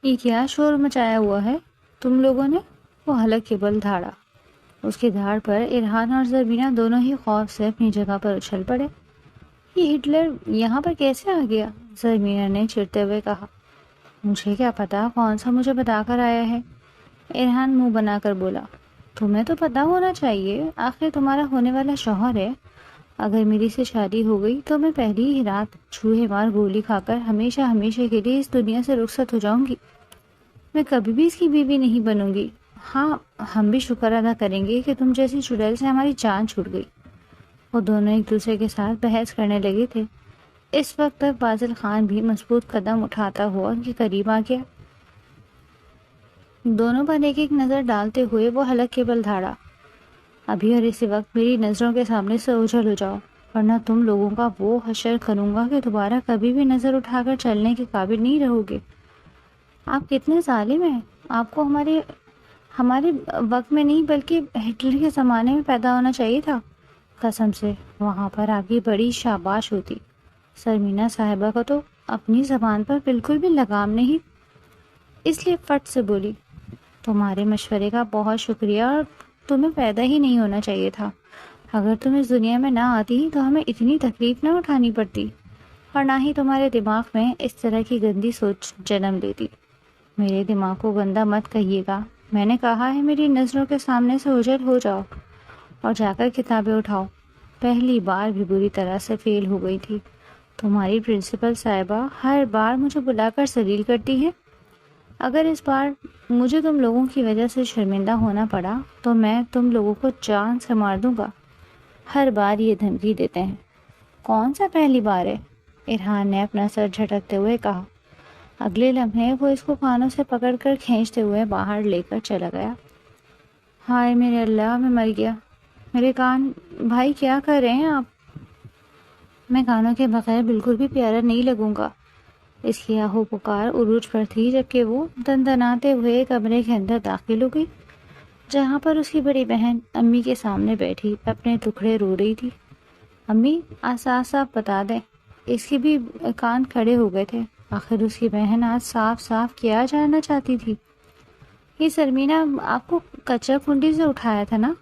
یہ کیا شور مچایا ہوا ہے تم لوگوں نے؟ وہ حلق کے بل دھاڑا۔ اس کی دھاڑ پر ارحان اور زربینہ دونوں ہی خوف سے اپنی جگہ پر اچھل پڑے۔ یہ ہٹلر یہاں پر کیسے آ گیا؟ زربینہ نے چڑھتے ہوئے کہا۔ مجھے کیا پتا کون سا مجھے بتا کر آیا ہے، ارحان منہ بنا کر بولا۔ تمہیں تو پتا ہونا چاہیے، آخر تمہارا ہونے والا شوہر ہے۔ اگر میری سے شادی ہو گئی تو میں پہلی ہی رات چوہے مار گولی کھا کر ہمیشہ ہمیشہ کے لیے اس دنیا سے رخصت ہو جاؤں گی۔ میں کبھی بھی اس کی بیوی نہیں بنوں گی۔ ہاں، ہم بھی شکر ادا کریں گے کہ تم جیسی چڑیل سے ہماری جان چھوٹ گئی۔ وہ دونوں ایک دوسرے کے ساتھ بحث کرنے لگے تھے۔ اس وقت تک بازل خان بھی مضبوط قدم اٹھاتا ہوا ان کے قریب آ گیا۔ دونوں پر ایک ایک نظر ڈالتے ہوئے وہ حلق کے بل دھاڑا۔ ابھی اور اسی وقت میری نظروں کے سامنے سے اوجھل ہو جاؤ، ورنہ تم لوگوں کا وہ حشر کروں گا کہ دوبارہ کبھی بھی نظر اٹھا کر چلنے کے قابل نہیں رہو گے۔ آپ کتنے ظالم ہیں! آپ کو ہمارے وقت میں نہیں بلکہ ہٹلر کے زمانے میں پیدا ہونا چاہیے تھا۔ قسم سے وہاں پر آپ کی بڑی شاباش ہوتی۔ سرمینا صاحبہ کو تو اپنی زبان پر بالکل بھی لگام نہیں، اس لیے فٹ سے بولی۔ تمہارے مشورے کا بہت شکریہ، اور تمہیں پیدا ہی نہیں ہونا چاہیے تھا۔ اگر تم اس دنیا میں نہ آتی تو ہمیں اتنی تکلیف نہ اٹھانی پڑتی، اور نہ ہی تمہارے دماغ میں اس طرح کی گندی سوچ جنم لیتی۔ میرے دماغ کو گندا مت کہیے گا، میں نے کہا ہے میری نظروں کے سامنے سے اوجھل ہو جاؤ اور جا کر کتابیں اٹھاؤ۔ پہلی بار بھی بری طرح سے فیل ہو گئی تھی۔ تمہاری پرنسپل صاحبہ ہر بار مجھے بلا کر ذلیل کرتی ہے۔ اگر اس بار مجھے تم لوگوں کی وجہ سے شرمندہ ہونا پڑا تو میں تم لوگوں کو جان سے مار دوں گا۔ ہر بار یہ دھمکی دیتے ہیں۔ کون سا پہلی بار ہے؟ ارحان نے اپنا سر جھٹکتے ہوئے کہا۔ اگلے لمحے وہ اس کو کانوں سے پکڑ کر کھینچتے ہوئے باہر لے کر چلا گیا۔ ہائے میرے اللہ، میں مر گیا۔ میرے کان، بھائی کیا کر رہے ہیں آپ؟ میں کانوں کے بغیر بالکل بھی پیارا نہیں لگوں گا۔ اس کی آہو پکار عروج پر تھی جبکہ وہ دندناتے ہوئے کمرے کے اندر داخل ہو گئی، جہاں پر اس کی بڑی بہن امی کے سامنے بیٹھی اپنے ٹکڑے رو رہی تھی۔ امی، صاف صاف بتا دیں۔ اس کے بھی کان کھڑے ہو گئے تھے۔ آخر اس کی بہن آج صاف صاف کیا جاننا چاہتی تھی؟ یہ سرمینہ آپ کو کچا کنڈی سے اٹھایا تھا نا؟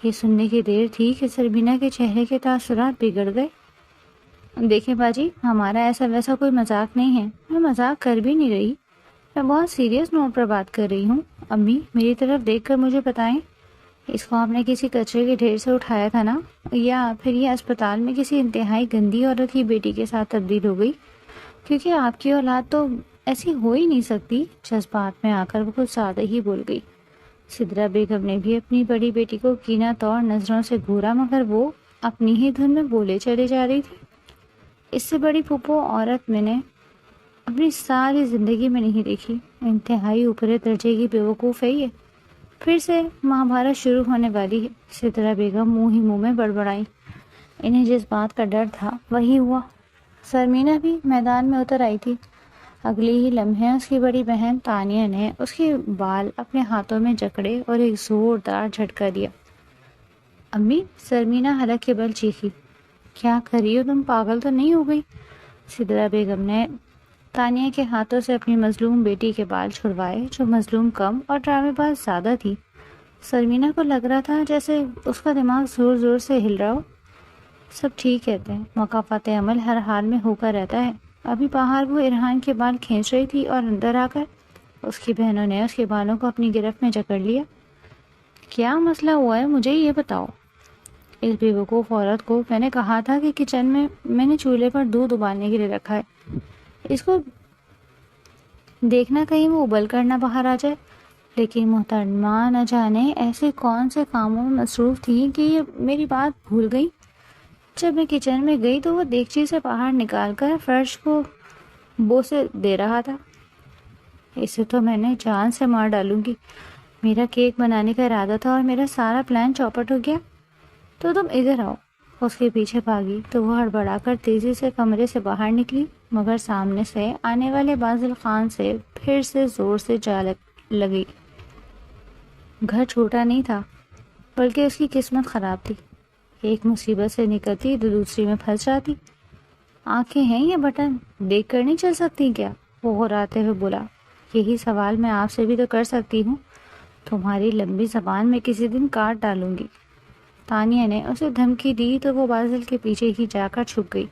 یہ سننے کی دیر تھی کہ سرمینہ کے چہرے کے تاثرات بگڑ گئے۔ دیکھیں باجی، ہمارا ایسا ویسا کوئی مذاق نہیں ہے، میں مذاق کر بھی نہیں رہی، میں بہت سیریس نوٹ پر بات کر رہی ہوں۔ امی، میری طرف دیکھ کر مجھے بتائیں، اس کو آپ نے کسی کچرے کے ڈھیر سے اٹھایا تھا نا، یا پھر یہ اسپتال میں کسی انتہائی گندی عورت کی بیٹی کے ساتھ تبدیل ہو گئی؟ کیونکہ آپ کی اولاد تو ایسی ہو ہی نہیں سکتی۔ جذبات میں آ کر وہ کچھ زیادہ ہی بول گئی۔ سدرا بیگم نے بھی اپنی بڑی بیٹی کو کینہ طور نظروں سے گھورا، مگر وہ اپنی ہی دھن میں بولے چلے جا رہی تھی۔ اس سے بڑی پھپھو عورت میں نے اپنی ساری زندگی میں نہیں دیکھی۔ انتہائی اوپرے درجے کی بیوقوف ہے یہ۔ پھر سے مہابھارت شروع ہونے والی ہے۔ سدرا بیگم منہ ہی منہ میں بڑبڑائیں۔ انہیں جس بات کا ڈر تھا وہی ہوا۔ سرمینہ بھی میدان میں اتر آئی تھی۔ اگلی ہی لمحے اس کی بڑی بہن تانیہ نے اس کے بال اپنے ہاتھوں میں جکڑے اور ایک زوردار جھٹکا دیا۔ امی، سرمینہ حلق کے بل چیخی۔ کیا کر رہی ہو تم؟ پاگل تو نہیں ہو گئی؟ سدرا بیگم نے تانیہ کے ہاتھوں سے اپنی مظلوم بیٹی کے بال چھڑوائے، جو مظلوم کم اور ڈرامے باز زیادہ تھی۔ سرمینہ کو لگ رہا تھا جیسے اس کا دماغ زور زور سے ہل رہا ہو۔ سب ٹھیک کہتے ہیں، مقافات عمل ہر حال میں ہو کر رہتا ہے۔ ابھی باہر وہ ارحان کے بال کھینچ رہی تھی اور اندر آ کر اس کی بہنوں نے اس کے بالوں کو اپنی گرفت میں جکڑ لیا۔ کیا مسئلہ ہوا ہے، مجھے یہ بتاؤ۔ اس بے وقوف عورت کو میں نے کہا تھا کہ کچن میں نے چولہے پر دودھ ابالنے کے لیے رکھا ہے، اس کو دیکھنا کہیں وہ ابل کر نہ باہر آ جائے۔ لیکن محترمہ نہ جانے ایسے کون سے کاموں میں مصروف تھی کہ یہ میری بات بھول گئی۔ جب میں کچن میں گئی تو وہ دیگچی سے باہر نکال کر فرش کو بوسے دے رہا تھا۔ اسے تو میں نے جان سے مار ڈالوں گی۔ میرا کیک بنانے کا ارادہ تھا اور میرا سارا پلان چوپٹ ہو گیا۔ تو تم ادھر آؤ۔ اس کے پیچھے بھاگی تو وہ ہڑبڑا کر تیزی سے کمرے سے باہر نکلی، مگر سامنے سے آنے والے بازل خان سے پھر سے زور سے جا لگی۔ گھر چھوٹا نہیں تھا، بلکہ اس کی قسمت خراب تھی۔ ایک مصیبت سے نکلتی تو دوسری میں پھنس جاتی۔ آنکھیں ہیں یہ بٹن، دیکھ کر نہیں چل سکتی کیا؟ وہ غراتے ہوئے بولا۔ یہی سوال میں آپ سے بھی تو کر سکتی ہوں. تمہاری لمبی زبان میں کسی دن کاٹ ڈالوں گی. تانیہ نے اسے دھمکی دی تو وہ بازل کے پیچھے ہی جا کر چھپ گئی.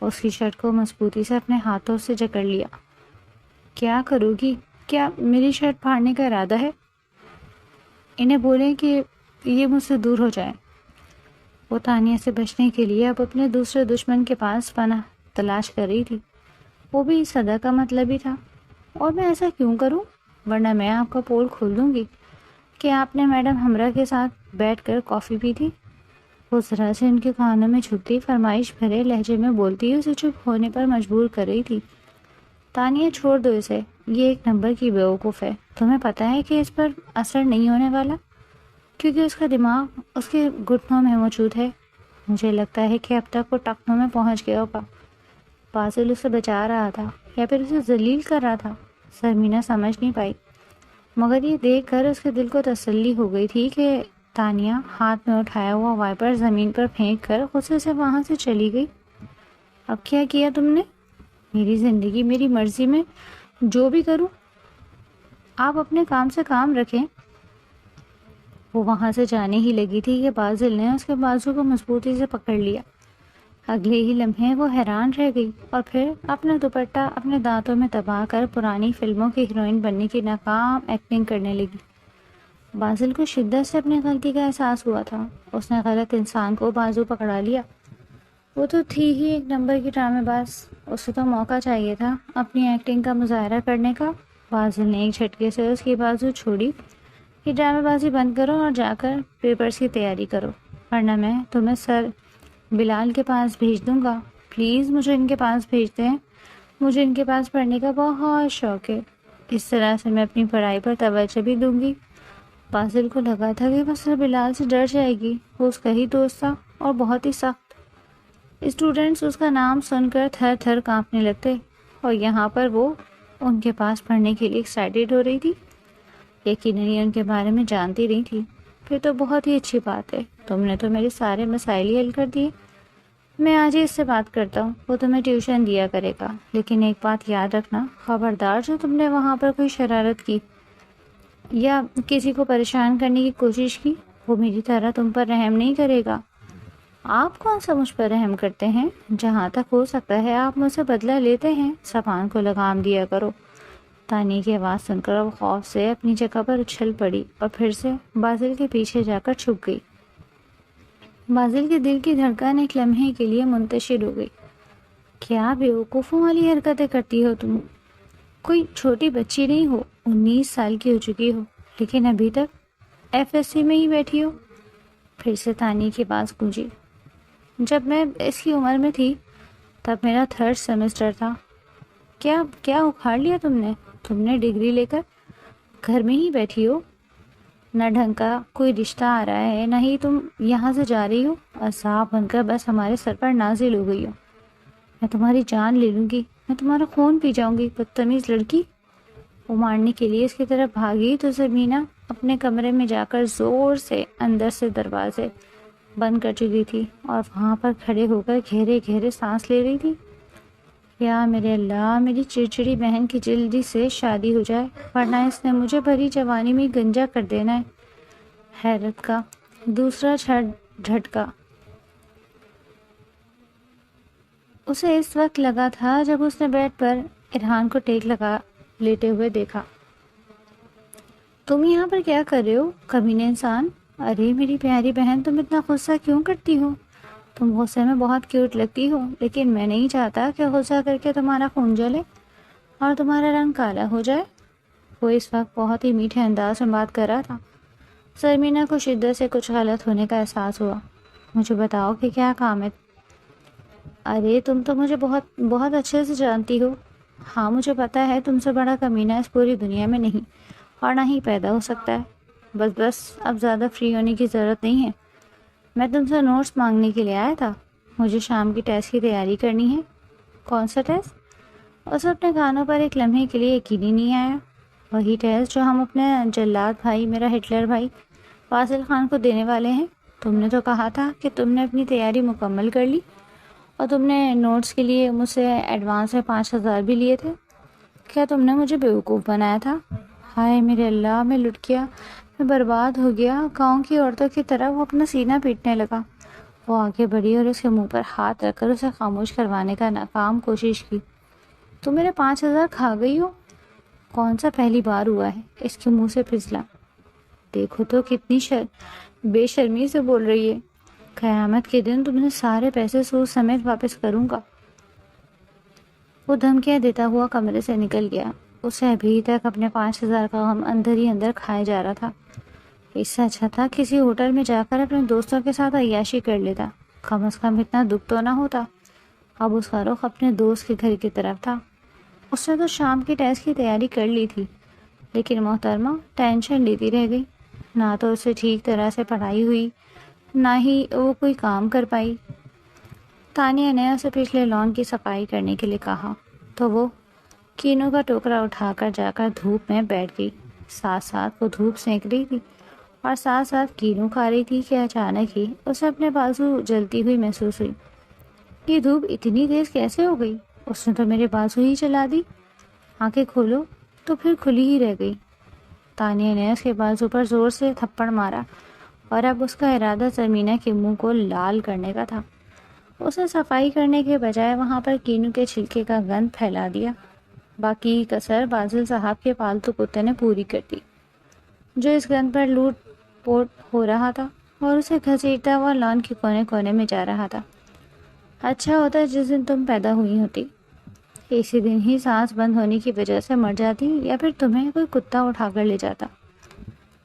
اس کی شرٹ کو مضبوطی سے اپنے ہاتھوں سے جکڑ لیا. کیا کرو گی؟ کیا میری شرٹ پھاڑنے کا ارادہ ہے؟ انہیں بولیں کہ یہ مجھ سے دور ہو جائیں. وہ تانیہ سے بچنے کے لیے اب اپنے دوسرے دشمن کے پاس پناہ تلاش کر رہی تھی. وہ بھی صدا کا مطلب ہی تھا. اور میں ایسا کیوں کروں؟ ورنہ میں آپ کا پول کھول دوں گی. کہ آپ نے میڈم ہمرا کے ساتھ بیٹھ کر کافی پی تھی؟ وہ ذرا سے ان کے کانوں میں چھپتی فرمائش بھرے لہجے میں بولتی اسے چپ ہونے پر مجبور کر رہی تھی. تانیہ چھوڑ دو اسے، یہ ایک نمبر کی بیوقوف ہے. تمہیں پتہ ہے کہ اس پر اثر نہیں ہونے والا کیونکہ اس کا دماغ اس کے گھٹنوں میں موجود ہے. مجھے لگتا ہے کہ اب تک وہ ٹخنوں میں پہنچ گیا ہوگا. بازل اسے بچا رہا تھا یا پھر اسے ذلیل کر رہا تھا. سرمینا سمجھ نہیں پائی، مگر یہ دیکھ کر اس کے دل کو تسلی ہو گئی تھی کہ تانیہ ہاتھ میں اٹھایا ہوا وائپر زمین پر پھینک کر غصے سے وہاں سے چلی گئی. اب کیا کیا تم نے؟ میری زندگی میری مرضی میں جو بھی کروں. آپ اپنے کام سے کام رکھیں. وہ وہاں سے جانے ہی لگی تھی کہ بازل نے اس کے بازو کو مضبوطی سے پکڑ لیا. اگلے ہی لمحے وہ حیران رہ گئی اور پھر اپنا دوپٹہ اپنے دانتوں میں دبا کر پرانی فلموں کی ہیروئن بننے کی ناکام ایکٹنگ کرنے لگی. بازل کو شدت سے اپنی غلطی کا احساس ہوا تھا. اس نے غلط انسان کو بازو پکڑا لیا. وہ تو تھی ہی ایک نمبر کی ڈرامے باز. اسے تو موقع چاہیے تھا اپنی ایکٹنگ کا مظاہرہ کرنے کا. بازل نے ایک جھٹکے سے اس کی بازو چھوڑی. یہ ڈرامے بازی بند کرو اور جا کر پیپرز کی تیاری کرو، ورنہ میں تمہیں سر بلال کے پاس بھیج دوں گا. پلیز مجھے ان کے پاس بھیج دیں. مجھے ان کے پاس پڑھنے کا بہت شوق ہے. اس طرح سے میں اپنی پڑھائی پر توجہ بھی دوں گی. بازل کو لگا تھا کہ وہ سر بلال سے ڈر جائے گی. وہ اس کا ہی دوست تھا اور بہت ہی سخت. اسٹوڈنٹس اس کا نام سن کر تھر تھر کانپنے لگتے اور یہاں پر وہ ان کے پاس پڑھنے کے لیے ایکسائٹیڈ ہو رہی تھی. یقیناً ان کے بارے میں جانتی نہیں تھی. پھر تو بہت ہی اچھی بات ہے. تم نے تو میرے سارے مسائل ہی حل کر دیے. میں آج ہی اس سے بات کرتا ہوں. وہ تمہیں ٹیوشن دیا کرے گا. لیکن ایک بات یاد رکھنا، خبردار جو تم نے وہاں پر کوئی شرارت کی یا کسی کو پریشان کرنے کی کوشش کی، وہ میری طرح تم پر رحم نہیں کرے گا. آپ کون سا مجھ پر رحم کرتے ہیں؟ جہاں تک ہو سکتا ہے آپ مجھ سے بدلہ لیتے ہیں. زبان کو لگام دیا کرو. تانیہ کی آواز سن کر وہ خوف سے اپنی جگہ پر اچھل پڑی اور پھر سے بازل کے پیچھے جا کر چھپ گئی. بازل کے دل کی دھڑکن ایک لمحے کے لیے منتشر ہو گئی. کیا بیوقوفوں والی حرکتیں کرتی ہو تم؟ کوئی چھوٹی بچی نہیں ہو. 19 سال کی ہو چکی ہو لیکن ابھی تک FSC میں ہی بیٹھی ہو. پھر سے تانیہ کی بات گونجی. جب میں اس کی عمر میں تھی تب میرا 3rd سیمسٹر تھا. کیا اکھاڑ لیا تم نے؟ تم نے ڈگری لے کر گھر میں ہی بیٹھی ہو. نہ ڈھنگ کا کوئی رشتہ آ رہا ہے نہ ہی تم یہاں سے جا رہی ہو. عذاب بن کر بس ہمارے سر پر نازل ہو گئی ہو. میں تمہاری جان لے لوں گی. میں تمہارا خون پی جاؤں گی. بدتمیز لڑکی. وہ مارنے کے لیے اس کی طرف بھاگی تو زمینہ اپنے کمرے میں جا کر زور سے اندر سے دروازے بند کر چکی تھی اور وہاں پر کھڑے ہو کر گہرے گہرے سانس لے رہی تھی. یا میرے اللہ، میری چڑچڑی بہن کی جلدی سے شادی ہو جائے ورنہ اس نے مجھے بھری جوانی میں گنجا کر دینا ہے. حیرت کا دوسرا جھٹکا اسے اس وقت لگا تھا جب اس نے بیڈ پر ارحان کو ٹیک لگا لیٹے ہوئے دیکھا. تم یہاں پر کیا کر رہے ہو کمینے انسان؟ ارے میری پیاری بہن، تم اتنا غصہ کیوں کرتی ہو؟ تم غصے میں بہت کیوٹ لگتی ہو لیکن میں نہیں چاہتا کہ غصہ کر کے تمہارا خون جلے اور تمہارا رنگ کالا ہو جائے. وہ اس وقت بہت ہی میٹھے انداز میں بات کر رہا تھا. سرمینا کو شدت سے کچھ غلط ہونے کا احساس ہوا. مجھے بتاؤ کہ کیا کام ہے؟ ارے تم تو مجھے بہت بہت اچھے سے جانتی ہو. ہاں مجھے پتا ہے تم سے بڑا کمینہ اس پوری دنیا میں نہیں اور نہ ہی پیدا ہو سکتا ہے. بس اب زیادہ فری ہونے کی ضرورت نہیں ہے. میں تم سے نوٹس مانگنے کے لیے آیا تھا. مجھے شام کی ٹیسٹ کی تیاری کرنی ہے. کون سا ٹیسٹ؟ اسے اپنے کانوں پر ایک لمحے کے لیے یقین ہی نہیں آیا. وہی ٹیسٹ جو ہم اپنے جلاد بھائی، میرا ہٹلر بھائی فاضل خان کو دینے والے ہیں. تم نے تو کہا تھا کہ تم نے اپنی تیاری مکمل کر لی اور تم نے نوٹس کے لیے مجھ سے ایڈوانس میں 5000 بھی لیے تھے. کیا تم نے مجھے بیوقوف بنایا تھا؟ ہائے میرے اللہ، میں لٹ گیا، میں برباد ہو گیا۔ گاؤں کی عورتوں کی طرح وہ اپنا سینہ پیٹنے لگا۔ وہ آگے بڑھی اور اس کے منہ پر ہاتھ رکھ کر اسے خاموش کروانے کا ناکام کوشش کی۔ تم میرے 5,000 کھا گئی ہو؟ کون سا پہلی بار ہوا ہے؟ اس کے منہ سے پھسلا۔ دیکھو تو کتنی بے شرمی سے بول رہی ہے۔ قیامت کے دن تمہیں سارے پیسے سود سمیت واپس کروں گا۔ وہ دھمکیاں دیتا ہوا کمرے سے نکل گیا۔ اسے ابھی تک اپنے 5,000 کا غم اندر ہی اندر کھائے جا رہا تھا۔ اس سے اچھا تھا کسی ہوٹل میں جا کر اپنے دوستوں کے ساتھ عیاشی کر لیتا، کم از کم اتنا دکھ تو نہ ہوتا۔ اب اس کا رخ اپنے دوست کے گھر کی طرف تھا۔ اس نے تو شام کی ٹیسٹ کی تیاری کر لی تھی، لیکن محترمہ ٹینشن لیتی رہ گئی۔ نہ تو اسے ٹھیک طرح سے پڑھائی ہوئی، نہ ہی وہ کوئی کام کر پائی۔ تانیہ نے اسے پچھلے لان کی صفائی کرنے کے لیے کہا تو وہ کینو کا ٹوکرا اٹھا کر جا کر دھوپ میں بیٹھ گئی۔ ساتھ ساتھ وہ دھوپ سینک رہی تھی اور ساتھ ساتھ کینو کھا رہی تھی کہ اچانک ہی اسے اپنے بازو جلتی ہوئی محسوس ہوئی۔ یہ دھوپ اتنی تیز کیسے ہو گئی؟ اس نے تو میرے بازو ہی جلا دی۔ آنکھیں کھولو تو پھر کھلی ہی رہ گئی۔ تانیہ نے اس کے بازو پر زور سے تھپڑ مارا اور اب اس کا ارادہ زمینہ کے منہ کو لال کرنے کا تھا۔ اس نے صفائی کرنے کے بجائے وہاں پر کینو کے چھلکے کا گند پھیلا دیا۔ باقی کی کسر بازل صاحب کے پالتو کتے نے پوری کر دی، جو اس گند پر لوٹ پوٹ ہو رہا تھا اور اسے گھسیٹتا ہوا لان کے کونے کونے میں جا رہا تھا۔ اچھا ہوتا جس دن تم پیدا ہوئی ہوتی، اسی دن ہی سانس بند ہونے کی وجہ سے مر جاتی، یا پھر تمہیں کوئی کتا اٹھا کر لے جاتا۔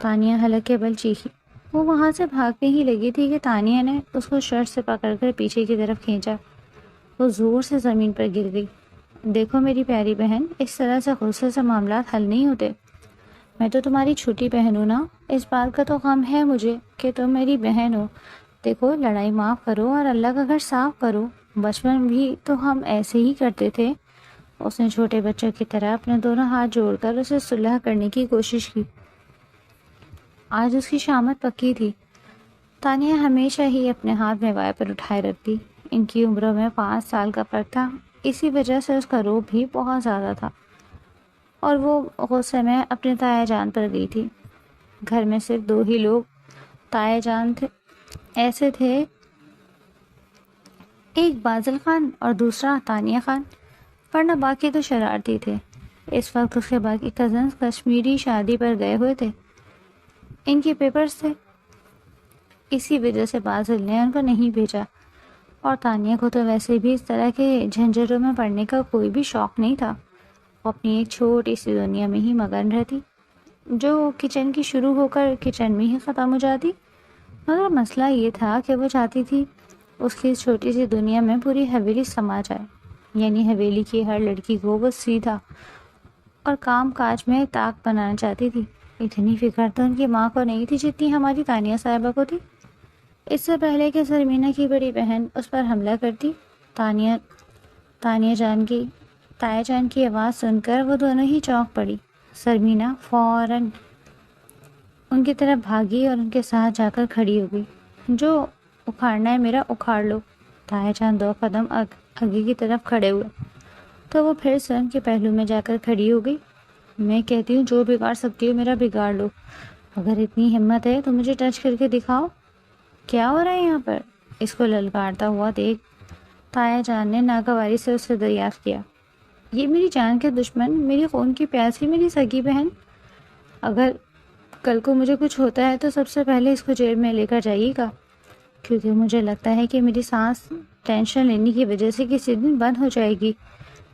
تانیہ حلق کے بل چیخی۔ وہ وہاں سے بھاگنے ہی لگی تھی کہ تانیہ نے اس کو شرٹ سے پکڑ کر پیچھے کی طرف کھینچا۔ وہ زور سے زمین پر گر گئی۔ دیکھو میری پیاری بہن، اس طرح سے غصے سے معاملات حل نہیں ہوتے۔ میں تو تمہاری چھوٹی بہن ہوں نا، اس بات کا تو غم ہے مجھے کہ تم میری بہن ہو۔ دیکھو، لڑائی معاف کرو اور اللہ کا گھر صاف کرو۔ بچپن بھی تو ہم ایسے ہی کرتے تھے۔ اس نے چھوٹے بچوں کی طرح اپنے دونوں ہاتھ جوڑ کر اسے صلح کرنے کی کوشش کی۔ آج اس کی شامت پکی تھی۔ تانیہ ہمیشہ ہی اپنے ہاتھ میں وائپر اٹھائے رکھتی۔ ان کی عمروں میں 5 سال کا فرق تھا، اسی وجہ سے اس کا روب بھی بہت زیادہ تھا، اور وہ غصے میں اپنے تایا جان پر گئی تھی۔ گھر میں صرف 2 ہی لوگ تایا جان تھے، ایسے تھے، ایک بازل خان اور دوسرا تانیہ خان، ورنہ باقی تو شرارتی تھے۔ اس وقت اس کے باقی کزنز کشمیری شادی پر گئے ہوئے تھے، ان کے پیپرز تھے، اسی وجہ سے بازل نے ان کو نہیں بھیجا، اور تانیہ کو تو ویسے بھی اس طرح کے جھنجھٹوں میں پڑنے کا کوئی بھی شوق نہیں تھا۔ وہ اپنی ایک چھوٹی سی دنیا میں ہی مگن رہتی، جو کچن کی شروع ہو کر کچن میں ہی ختم ہو جاتی۔ مگر مسئلہ یہ تھا کہ وہ چاہتی تھی اس کی اس چھوٹی سی دنیا میں پوری حویلی سما جائے، یعنی حویلی کی ہر لڑکی کو وہ سیدھا اور کام کاج میں طاق بنانا چاہتی تھی۔ اتنی فکر تو ان کی ماں کو نہیں تھی جتنی ہماری تانیہ صاحبہ کو تھی۔ اس سے پہلے کہ سرمینہ کی بڑی بہن اس پر حملہ کرتی، تانیہ جان کی آواز سن کر وہ دونوں ہی چونک پڑی۔ سرمینہ فوراً ان کی طرف بھاگی اور ان کے ساتھ جا کر کھڑی ہو گئی۔ جو اکھاڑنا ہے میرا اکھاڑ لو۔ تایا جان 2 قدم آگے کی طرف کھڑے ہوئے تو وہ پھر سے ان کے پہلو میں جا کر کھڑی ہو گئی۔ میں کہتی ہوں جو بگاڑ سکتی ہو میرا بگاڑ لو، اگر اتنی ہمت ہے تو مجھے ٹچ کر کے دکھاؤ، کیا ہو رہا ہے یہاں پر؟ اس کو للکارتا ہوا دیکھ تایا جان نے ناگواری سے اس سے دریافت کیا، یہ میری جان کے دشمن، میری خون کی پیاسی، میری سگی بہن، اگر کل کو مجھے کچھ ہوتا ہے تو سب سے پہلے اس کو جیل میں لے کر جائیے گا، کیونکہ مجھے لگتا ہے کہ میری سانس ٹینشن لینے کی وجہ سے کسی دن بند ہو جائے گی۔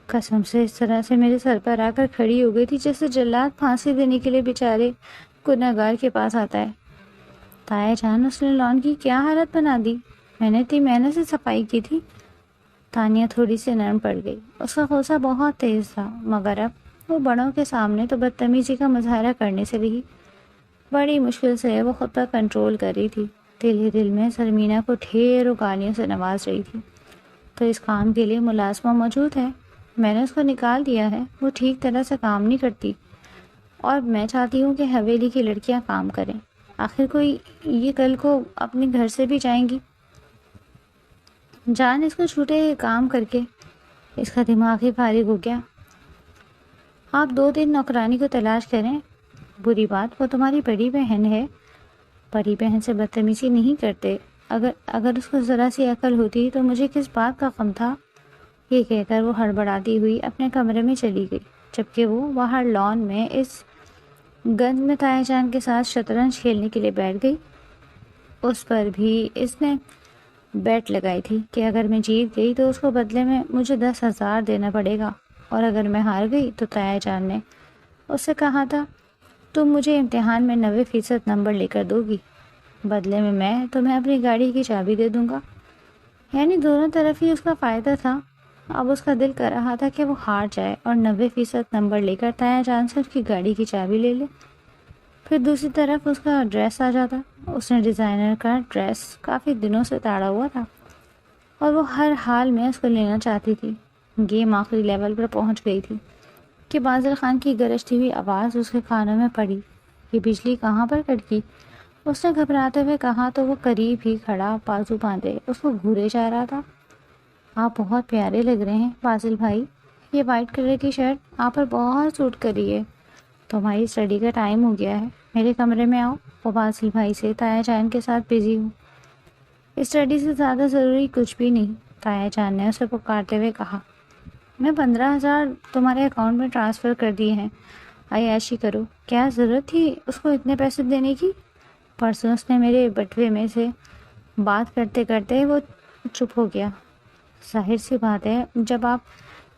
قسم سے اس طرح سے میرے سر پر آ کر کھڑی ہو گئی تھی جیسے جلاد پھانسی دینے کے لیے بیچارے گنہگار کے پاس آتا ہے۔ تایا جان، اس نے لان کی کیا حالت بنا دی؟ میں نے اتنی محنت سے صفائی کی تھی۔ تانیہ تھوڑی سی نرم پڑ گئی، اس کا غصہ بہت تیز تھا، مگر اب وہ بڑوں کے سامنے تو بدتمیزی کا مظاہرہ کرنے سے رہی۔ بڑی مشکل سے وہ خود پر کنٹرول کر رہی تھی، دل ہی دل میں سرمینہ کو ڈھیروں گالیوں سے نواز رہی تھی۔ تو اس کام کے لیے ملازمہ موجود ہے، میں نے اس کو نکال دیا ہے، وہ ٹھیک طرح سے کام نہیں کرتی، اور میں چاہتی ہوں کہ حویلی کی لڑکیاں کام کریں، آخر کوئی یہ کل کو اپنے گھر سے بھی جائیں گی۔ جان اس کو چھوٹے کام کر کے اس کا دماغ ہی فارغ ہو گیا۔ آپ 2 دن نوکرانی کو تلاش کریں. بری بات وہ تمہاری بڑی بہن ہے. بڑی بہن سے بدتمیزی نہیں کرتے. اگر اس کو ذرا سی عقل ہوتی تو مجھے کس بات کا غم تھا. یہ کہہ کر وہ ہڑبڑاتی ہوئی اپنے کمرے میں چلی گئی، جبکہ وہ باہر لان میں اس گند میں تایا جان کے ساتھ شطرنج کھیلنے کے لیے بیٹھ گئی. اس پر بھی اس نے بیٹ لگائی تھی کہ اگر میں جیت گئی تو اس کو بدلے میں مجھے 10,000 دینا پڑے گا، اور اگر میں ہار گئی تو تایا جان نے اس سے کہا تھا تم مجھے امتحان میں 90% نمبر لے کر دو گی، بدلے میں تمہیں اپنی گاڑی کی چابی دے دوں گا. یعنی دونوں طرف ہی اس کا فائدہ تھا. اب اس کا دل کر رہا تھا کہ وہ ہار جائے اور 90% نمبر لے کر تایا جان سے اس کی گاڑی کی چابی لے لے. پھر دوسری طرف اس کا ڈریس آ جاتا. اس نے ڈیزائنر کا ڈریس کافی دنوں سے تاڑا ہوا تھا اور وہ ہر حال میں اس کو لینا چاہتی تھی. گیم آخری لیول پر پہنچ گئی تھی کہ بازل خان کی گرجتی ہوئی آواز اس کے کانوں میں پڑی. یہ بجلی کہاں پر کڑکی؟ اس نے گھبراتے ہوئے کہا تو وہ قریب ہی کھڑا بازو باندھے اس کو گھورے جا رہا تھا. آپ بہت پیارے لگ رہے ہیں بازل بھائی. یہ وائٹ کلر کی شرٹ آپ پر بہت سوٹ کر رہی ہے. تمہاری اسٹڈی کا ٹائم ہو گیا ہے، میرے کمرے میں آؤ. وہ بازل بھائی سے تایا جان کے ساتھ بزی ہوں. اسٹڈی سے زیادہ ضروری کچھ بھی نہیں، تایا جان نے اسے پکارتے ہوئے کہا. میں 15,000 تمہارے اکاؤنٹ میں ٹرانسفر کر دیے ہیں، عیاشی کرو. کیا ضرورت تھی اس کو اتنے پیسے دینے کی؟ پرسوں اس نے میرے بٹوے میں سے بات کرتے کرتے وہ چپ ہو گیا. ظاہر سی بات ہے جب آپ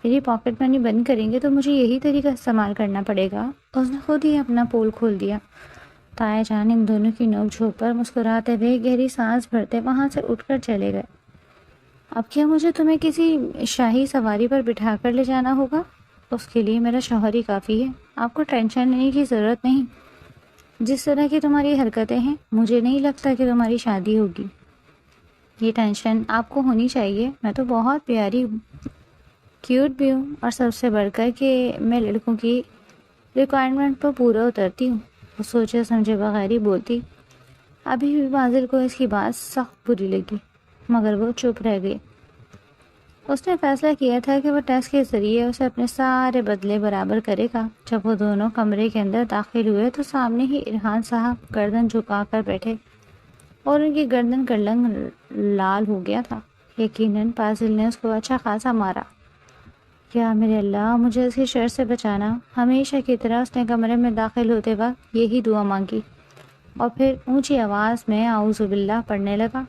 میری پاکٹ منی بند کریں گے تو مجھے یہی طریقہ استعمال کرنا پڑے گا. اس نے خود ہی اپنا پول کھول دیا. تایا جان ان دونوں کی نوک جھوک پر مسکراتے ہوئے گہری سانس بھرتے وہاں سے اٹھ کر چلے گئے. اب کیا مجھے تمہیں کسی شاہی سواری پر بٹھا کر لے جانا ہوگا؟ اس کے لیے میرا شوہر ہی کافی ہے. آپ کو ٹینشن لینے کی ضرورت نہیں. جس طرح کی تمہاری حرکتیں ہیں مجھے نہیں لگتا کہ تمہاری شادی ہوگی. یہ ٹینشن آپ کو ہونی چاہیے. میں تو بہت پیاری ہوں، کیوٹ بھی ہوں، اور سب سے بڑھ کر کہ میں لڑکوں کی ریکوائرمنٹ پر پورا اترتی ہوں. وہ سوچے سمجھے بغیر ہی بولتی. ابھی بھی بازل کو اس کی بات سخت بری لگی مگر وہ چپ رہ گئی. اس نے فیصلہ کیا تھا کہ وہ ٹیسٹ کے ذریعے اسے اپنے سارے بدلے برابر کرے گا. جب وہ دونوں کمرے کے اندر داخل ہوئے تو سامنے ہی ارحان صاحب گردن جھکا کر بیٹھے اور ان کی گردن کا رنگ لال ہو گیا تھا. یقیناً بازل نے اس کو اچھا خاصا مارا. کیا میرے اللہ مجھے اس کی شر سے بچانا. ہمیشہ کی طرح اس نے کمرے میں داخل ہوتے وقت یہی دعا مانگی اور پھر اونچی آواز میں اعوذ باللہ پڑھنے لگا.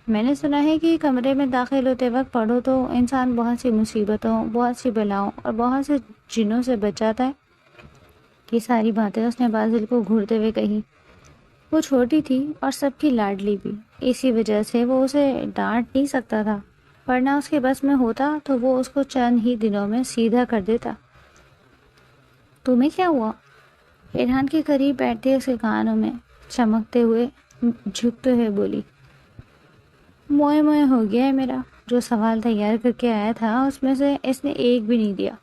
میں نے سنا ہے کہ کمرے میں داخل ہوتے وقت پڑھو تو انسان بہت سی مصیبتوں، بہت سی بلاؤں اور بہت سے جنوں سے بچ جاتا ہے. یہ ساری باتیں اس نے بازل کو گھورتے ہوئے کہی. وہ چھوٹی تھی اور سب کی لاڈلی بھی، اسی وجہ سے وہ اسے ڈانٹ نہیں سکتا تھا، ورنہ اس کے بس میں ہوتا تو وہ اس کو چند ہی دنوں میں سیدھا کر دیتا. تمہیں کیا ہوا؟ ارحان کے قریب بیٹھتے اس کے کانوں میں چمکتے ہوئے جھکتے ہوئے بولی. موئے موئے ہو گیا ہے میرا. جو سوال تیار کر کے آیا تھا اس میں سے اس نے ایک بھی نہیں دیا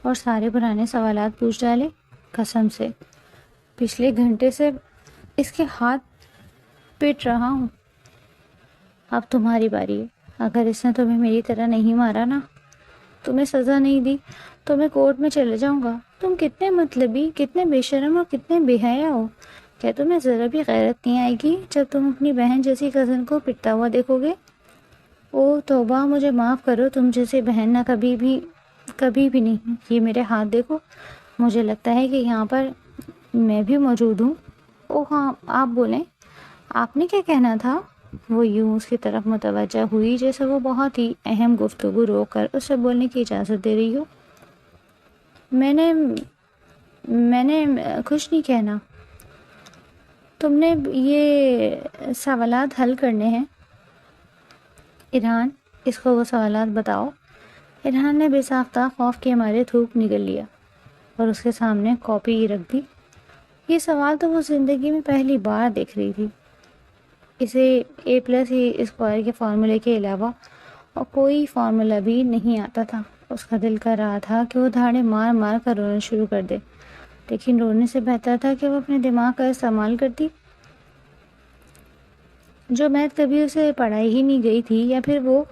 اور سارے پرانے سوالات پوچھ ڈالے. قسم سے پچھلے گھنٹے سے اس کے ہاتھ پیٹ رہا ہوں. اب تمہاری باری ہے. اگر اس نے تمہیں میری طرح نہیں مارا نا، تمہیں سزا نہیں دی تو میں کورٹ میں چلے جاؤں گا. تم کتنے مطلبی، کتنے بے شرم اور کتنے بے حیا ہو. کیا تمہیں ذرا بھی غیرت نہیں آئے گی جب تم اپنی بہن جیسی کزن کو پٹتا ہوا دیکھو گے؟ او توبہ، مجھے معاف کرو. تم جیسی بہن نہ کبھی بھی نہیں. یہ میرے ہاتھ دیکھو. مجھے لگتا ہے کہ یہاں پر میں بھی موجود ہوں. او ہاں، آپ بولیں، آپ نے کیا کہنا تھا؟ وہ یوں اس کی طرف متوجہ ہوئی جیسے وہ بہت ہی اہم گفتگو روک کر اسے بولنے کی اجازت دے رہی ہو. میں نے کچھ نہیں کہنا. تم نے یہ سوالات حل کرنے ہیں. ارحان، اس کو وہ سوالات بتاؤ. ارحان نے بے ساختہ خوف کے مارے تھوک نگل لیا اور اس کے سامنے کاپی رکھ دی. یہ سوال تو وہ زندگی میں پہلی بار دیکھ رہی تھی. اسے A+E² کے فارمولے کے علاوہ اور کوئی فارمولا بھی نہیں آتا تھا. اس کا دل کر رہا تھا کہ وہ دھاڑے مار مار کر رونا شروع کر دے، لیکن رونے سے بہتر تھا کہ وہ اپنے دماغ کا استعمال کرتی. جو میتھ کبھی اسے پڑھائی ہی نہیں گئی تھی یا پھر وہ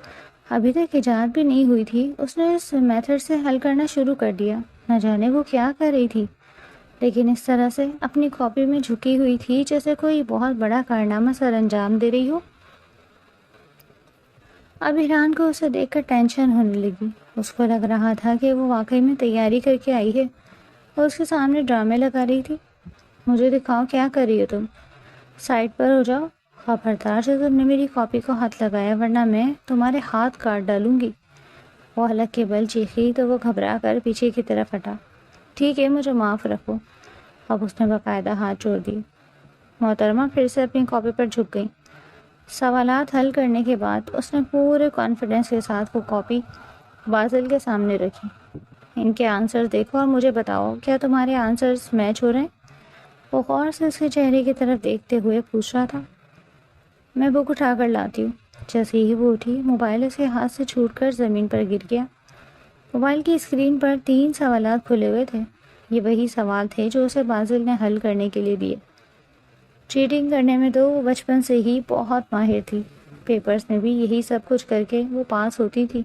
ابھی تک ایجاد بھی نہیں ہوئی تھی، اس نے اس میتھڈ سے حل کرنا شروع کر دیا. نہ جانے وہ کیا کر رہی تھی، لیکن اس طرح سے اپنی کاپی میں جھکی ہوئی تھی جیسے کوئی بہت بڑا کارنامہ سر انجام دے رہی ہو۔ اب ایران کو اسے دیکھ کر ٹینشن ہونے لگی۔ اس کو لگ رہا تھا کہ وہ واقعی میں تیاری کر کے آئی ہے اور اس کے سامنے ڈرامے لگا رہی تھی۔ مجھے دکھاؤ کیا کر رہی ہو تم، سائڈ پر ہو جاؤ، خبردار سے تم نے میری کاپی کو ہاتھ لگایا ورنہ میں تمہارے ہاتھ کاٹ ڈالوں گی۔ وہ حلق کے بل چیخی تو وہ گھبرا کر پیچھے کی طرف ہٹا۔ ٹھیک ہے مجھے معاف رکھو۔ اب اس نے باقاعدہ ہاتھ جوڑ دی۔ محترمہ پھر سے اپنی کاپی پر جھک گئی۔ سوالات حل کرنے کے بعد اس نے پورے کانفیڈنس کے ساتھ وہ کاپی بازل کے سامنے رکھی۔ ان کے آنسرز دیکھو اور مجھے بتاؤ کیا تمہارے آنسرز میچ ہو رہے ہیں؟ وہ غور سے اس کے چہرے کی طرف دیکھتے ہوئے پوچھ رہا تھا۔ میں بک اٹھا کر لاتی ہوں۔ جیسے ہی وہ اٹھی موبائل اس کے ہاتھ سے چھوٹ کر زمین پر گر گیا۔ موبائل کی اسکرین پر 3 سوالات کھلے ہوئے تھے۔ یہ وہی سوال تھے جو اسے بازل نے حل کرنے کے لیے دیے۔ چیٹنگ کرنے میں تو وہ بچپن سے ہی بہت ماہر تھی، پیپرز میں بھی یہی سب کچھ کر کے وہ پاس ہوتی تھی۔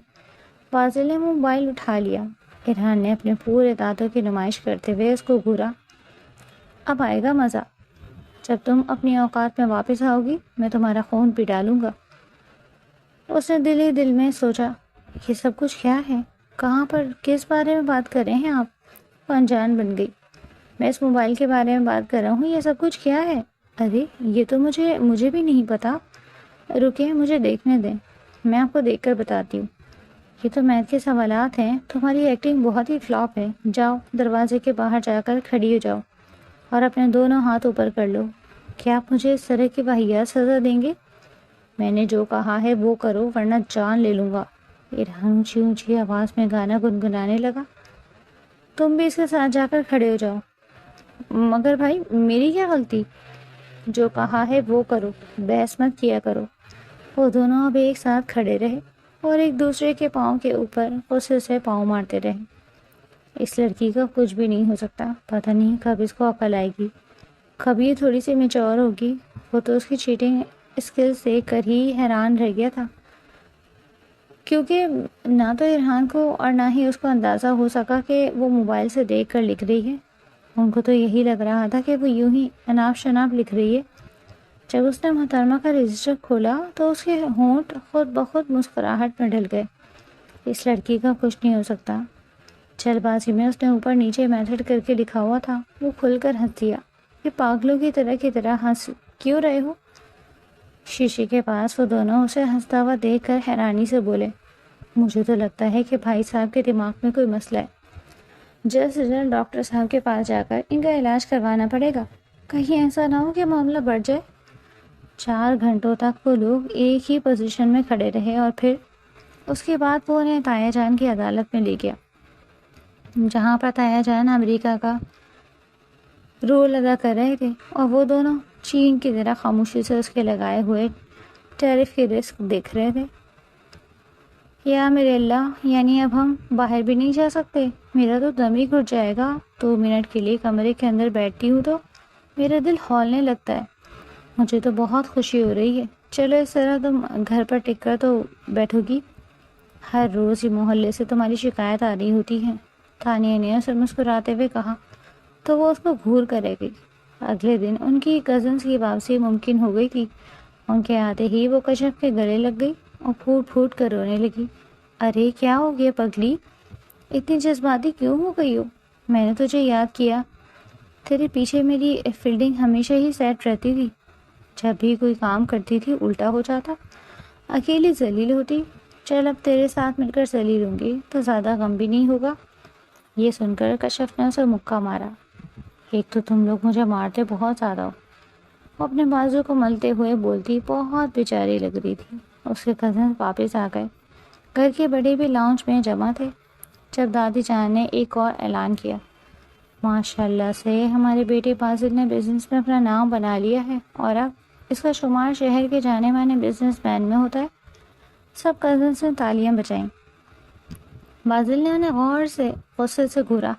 بازل نے موبائل اٹھا لیا۔ ایران نے اپنے پورے دانتوں کی نمائش کرتے ہوئے اس کو گھورا۔ اب آئے گا مزہ، جب تم اپنی اوقات میں واپس آؤ گی میں تمہارا خون پی ڈالوں گا۔ اس نے دل ہی دل میں سوچا، یہ سب کچھ کیا ہے، کہاں پر، کس بارے میں بات کر رہے ہیں آپ؟ وہ انجان بن گئی۔ میں اس موبائل کے بارے میں بات کر رہا ہوں، یہ سب کچھ کیا ہے؟ ارے یہ تو مجھے بھی نہیں پتا، رکیں مجھے دیکھنے دیں، میں آپ کو دیکھ کر بتاتی ہوں۔ یہ تو میتھ کے سوالات ہیں، تمہاری ایکٹنگ بہت ہی فلاپ ہے۔ جاؤ دروازے کے باہر جا کر کھڑی ہو جاؤ اور اپنے دونوں ہاتھ اوپر کر لو۔ کیا آپ مجھے اس طرح کی واہیات سزا دیں گے؟ میں نے جو کہا ہے وہ کرو ورنہ جان لے لوں گا۔ ایران اونچی اونچی آواز میں گانا گنگنانے لگا۔ تم بھی اس کے ساتھ جا کر کھڑے ہو جاؤ۔ مگر بھائی میری کیا غلطی؟ جو کہا ہے وہ کرو، بحث مت کیا کرو۔ وہ دونوں اب ایک ساتھ کھڑے رہے اور ایک دوسرے کے پاؤں کے اوپر غصے سے پاؤں مارتے رہے۔ اس لڑکی کا کچھ بھی نہیں ہو سکتا، پتہ نہیں کب اس کو عقل آئے گی، کب یہ تھوڑی سی میچور ہوگی۔ وہ تو اس کی چیٹنگ اسکلز دیکھ کر ہی حیران رہ گیا تھا، کیونکہ نہ تو ایران کو اور نہ ہی اس کو اندازہ ہو سکا کہ وہ موبائل سے دیکھ کر لکھ رہی ہے۔ ان کو تو یہی لگ رہا تھا کہ وہ یوں ہی اناپ شناپ لکھ رہی ہے۔ جب اس نے محترمہ کا رجسٹر کھولا تو اس کے ہونٹ خود بخود مسکراہٹ میں ڈھل گئے۔ اس لڑکی کا کچھ نہیں ہو سکتا۔ جلد بازی میں اس نے اوپر نیچے میتھڈ کر کے لکھا ہوا تھا۔ وہ کھل کر ہنس دیا۔ یہ پاگلوں کی طرح ہنس کیوں رہے ہو؟ شیشے کے پاس وہ دونوں اسے ہنستا ہوا دیکھ کر حیرانی سے بولے، مجھے تو لگتا ہے کہ بھائی صاحب کے دماغ میں کوئی مسئلہ ہے، جلد سے جلد ڈاکٹر صاحب کے پاس جا کر ان کا علاج کروانا پڑے گا، کہیں ایسا نہ ہو کہ معاملہ بڑھ جائے۔ 4 گھنٹوں تک وہ لوگ ایک ہی پوزیشن میں کھڑے رہے اور پھر اس کے بعد وہ انہیں تایا جان کی عدالت میں لے گیا، جہاں پر تایا جان امریکہ کا رول ادا کر رہے تھے اور وہ دونوں چین کی طرح خاموشی سے اس کے لگائے ہوئے ٹیرف کے رسک دیکھ رہے تھے۔ یا میرے اللہ، یعنی اب ہم باہر بھی نہیں جا سکتے؟ میرا تو دم ہی گھٹ جائے گا۔ 2 منٹ کے لیے کمرے کے اندر بیٹھتی ہوں تو میرا دل ہولنے لگتا ہے۔ مجھے تو بہت خوشی ہو رہی ہے۔ چلو اس طرح تم گھر پر ٹک کر تو بیٹھو گی، ہر روز ہی محلے سے تمہاری شکایت آ رہی ہوتی ہے، تانیہ نے اسے مسکراتے ہوئے کہا تو وہ اس کو گھور کرے گئی۔ اگلے دن ان کی کزنس کی واپسی ممکن ہو گئی تھی۔ ان کے آتے ہی وہ کشف کے گلے لگ گئی اور پھوٹ پھوٹ کر رونے لگی۔ ارے کیا ہو گیا پگلی، اتنی جذباتی کیوں ہو گئی ہو؟ میں نے تجھے یاد کیا، تیرے پیچھے میری فیلڈنگ ہمیشہ ہی سیٹ رہتی تھی، جب بھی کوئی کام کرتی تھی الٹا ہو جاتا، اکیلی ذلیل ہوتی۔ چل اب تیرے ساتھ مل کر ذلیل ہوں گی تو زیادہ غم بھی نہیں ہوگا۔ یہ سن کر کشف نے اسے مکہ مارا۔ ایک تو تم لوگ مجھے مارتے بہت زیادہ ہو۔ وہ اپنے بازو کو ملتے ہوئے بولتی بہت بیچاری لگ رہی تھی۔ اس کے کزن واپس آ گئے۔ گھر کے بڑے بھی لاؤنج میں جمع تھے جب دادی جان نے ایک اور اعلان کیا، ماشاءاللہ سے ہمارے بیٹے بازل نے بزنس میں اپنا نام بنا لیا ہے اور اب اس کا شمار شہر کے جانے مانے بزنس مین میں ہوتا ہے۔ سب کزنس نے تالیاں بجائیں۔ بازل نے انہیں غور سے غصے سے گھورا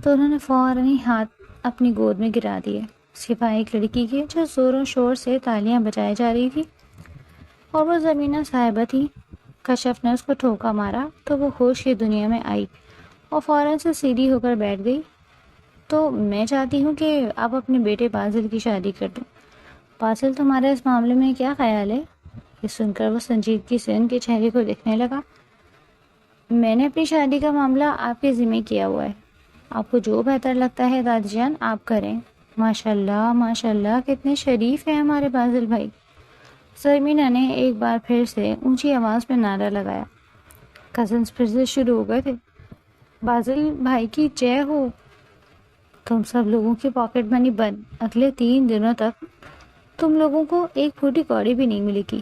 تو انہوں نے فوراً ہی ہاتھ اپنی گود میں گرا دیے، سوائے ایک لڑکی کے جو زور و شور سے تالیاں بجائی جا رہی تھی، اور وہ زمینہ صاحبہ تھی۔ کشف نے اس کو ٹھوکا مارا تو وہ ہوش کی دنیا میں آئی اور فوراً سے سیدھی ہو کر بیٹھ گئی۔ تو میں چاہتی ہوں کہ آپ اپنے بیٹے بازل کی شادی کر دیں۔ بازل، تمہارا اس معاملے میں کیا خیال ہے؟ یہ سن کر وہ سنجیدگی سے ان کے چہرے کو دیکھنے لگا۔ میں نے اپنی شادی کا معاملہ آپ کے ذمہ کیا ہوا ہے، آپ کو جو بہتر لگتا ہے دادی جان آپ کریں۔ ماشاء اللہ کتنے شریف ہیں ہمارے بازل بھائی۔ سرمینا نے ایک بار پھر سے اونچی آواز میں نعرہ لگایا۔ کزنس پھر سے شروع ہو گئے تھے۔ بازل بھائی کی جے ہو۔ تم سب لوگوں کی پاکٹ منی بند۔ اگلے 3 دنوں تک تم لوگوں کو ایک پھوٹی کوڑی بھی نہیں ملے گی۔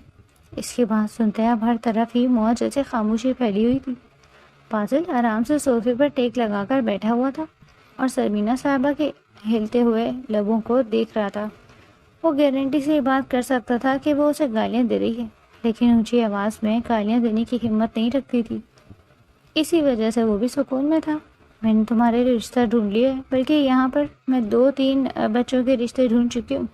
اس کے بعد سنتے اب ہر طرف ہی موج جیسے خاموشی پھیلی ہوئی تھی۔ بازل آرام سے صوفے پر ٹیک لگا کر بیٹھا ہوا تھا اور سرمینا صاحبہ کے ہلتے ہوئے لبوں کو دیکھ رہا تھا۔ وہ گارنٹی سے یہ بات کر سکتا تھا کہ وہ اسے گالیاں دے رہی ہے، لیکن اونچی آواز میں گالیاں دینے کی ہمت نہیں رکھتی تھی۔ اسی وجہ سے وہ بھی سکون میں تھا۔ میں نے تمہارے لیے رشتہ ڈھونڈ لیا ہے، بلکہ یہاں پر میں 2-3 بچوں کے رشتے ڈھونڈ چکی ہوں۔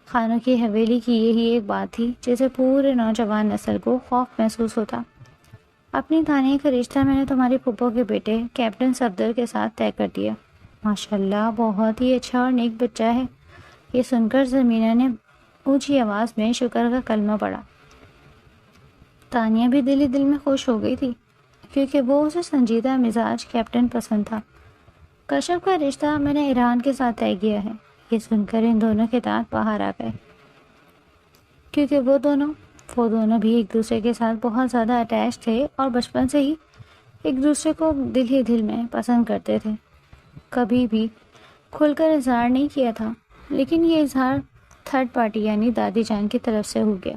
خانوں کی حویلی کی یہی ایک بات تھی جسے پورے نوجوان نسل کو خوف محسوس ہوتا۔ اپنی تانیہ کا رشتہ میں نے تمہاری پھپھو کے بیٹے کیپٹن صفدر کے ساتھ طے کر دیا۔ ماشاءاللہ بہت ہی اچھا اور نیک بچہ ہے۔ یہ سن کر زمینہ نے اونچی آواز میں شکر کا کلمہ پڑھا۔ تانیہ بھی دل ہی دل میں خوش ہو گئی تھی کیونکہ وہ اسے سنجیدہ مزاج کیپٹن پسند تھا۔ کشف کا رشتہ میں نے ایران کے ساتھ طے کیا ہے۔ یہ سن کر ان دونوں کے دانت باہر آ گئے کیونکہ وہ دونوں بھی ایک دوسرے کے ساتھ بہت زیادہ اٹیچ تھے اور بچپن سے ہی ایک دوسرے کو دل ہی دل میں پسند کرتے تھے۔ کبھی بھی کھل کر اظہار نہیں کیا تھا، لیکن یہ اظہار تھرڈ پارٹی یعنی دادی جان کی طرف سے ہو گیا۔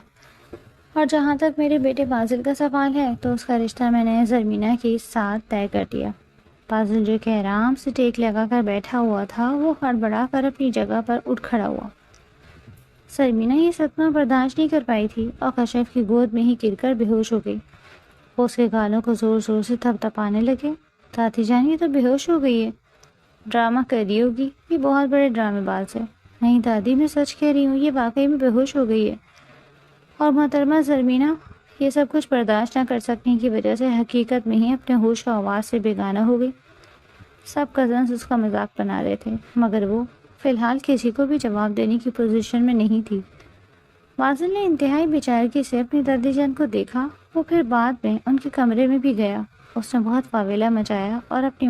اور جہاں تک میرے بیٹے بازل کا سوال ہے تو اس کا رشتہ میں نے زرمینہ کے ساتھ طے کر دیا۔ بازل جو کہ آرام سے ٹیک لگا کر بیٹھا ہوا تھا وہ ہڑبڑا کر اپنی جگہ پر اٹھ کھڑا ہوا۔ سرمینا یہ صدمہ برداشت نہیں کر پائی تھی اور کشف کی گود میں ہی گر کر بے ہوش ہو گئی۔ وہ اس کے گالوں کو زور زور سے تھپ تھپانے لگے۔ دادی جان یہ تو بے ہوش ہو گئی ہے، ڈرامہ کر رہی ہوگی، یہ بہت بڑے ڈرامے باز ہے۔ نہیں دادی میں سچ کہہ رہی ہوں، یہ واقعی میں بے ہوش ہو گئی ہے۔ اور محترمہ زرمینہ یہ سب کچھ برداشت نہ کر سکنے کی وجہ سے حقیقت میں ہی اپنے ہوش و آواز سے بیگانہ ہو گئی۔ سب کزنس اس کا مذاق بنا رہے تھے مگر وہ فی الحال کسی کو بھی جواب دینے کی پوزیشن میں نہیں تھی۔ بازل نے انتہائی بیچارگی سے اپنی دادی جان کو دیکھا۔ وہ پھر بعد میں ان کے کمرے میں بھی گیا۔ اس نے بہت واویلا مچایا اور اپنی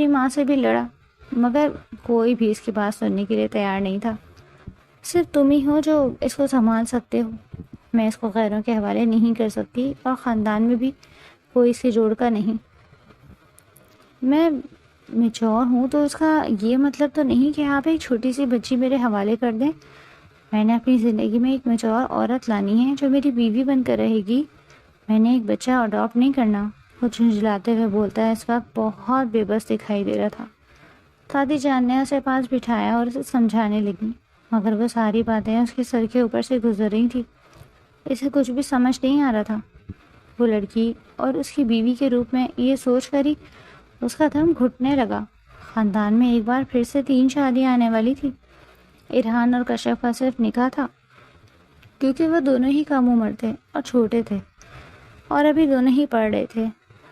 ماں سے بھی لڑا، مگر کوئی بھی اس کی بات سننے کے لیے تیار نہیں تھا۔ صرف تم ہی ہو جو اس کو سنبھال سکتے ہو، میں اس کو غیروں کے حوالے نہیں کر سکتی اور خاندان میں بھی کوئی اس کے جوڑ کا نہیں۔ میں میچور ہوں تو اس کا یہ مطلب تو نہیں کہ آپ ایک چھوٹی سی بچی میرے حوالے کر دیں۔ میں نے اپنی زندگی میں ایک میچور عورت لانی ہے جو میری بیوی بن کر رہے گی، میں نے ایک بچہ اڈاپٹ نہیں کرنا۔ وہ جھنجھلاتے ہوئے بولتا ہے، اس وقت بہت بے بس دکھائی دے رہا تھا۔ دادی جان نے اسے پاس بٹھایا اور اسے سمجھانے لگی، مگر وہ ساری باتیں اس کے سر کے اوپر سے گزر رہی تھی۔ اسے کچھ بھی سمجھ نہیں آ رہا تھا۔ وہ لڑکی اور اس کی بیوی کے روپ میں یہ سوچ کر ہی اس کا دم گھٹنے لگا۔ خاندان میں ایک بار پھر سے 3 شادیاں آنے والی تھی۔ ارحان اور کشف کا صرف نکاح تھا کیونکہ وہ دونوں ہی کم عمر تھے اور چھوٹے تھے اور ابھی دونوں ہی پڑھ رہے تھے۔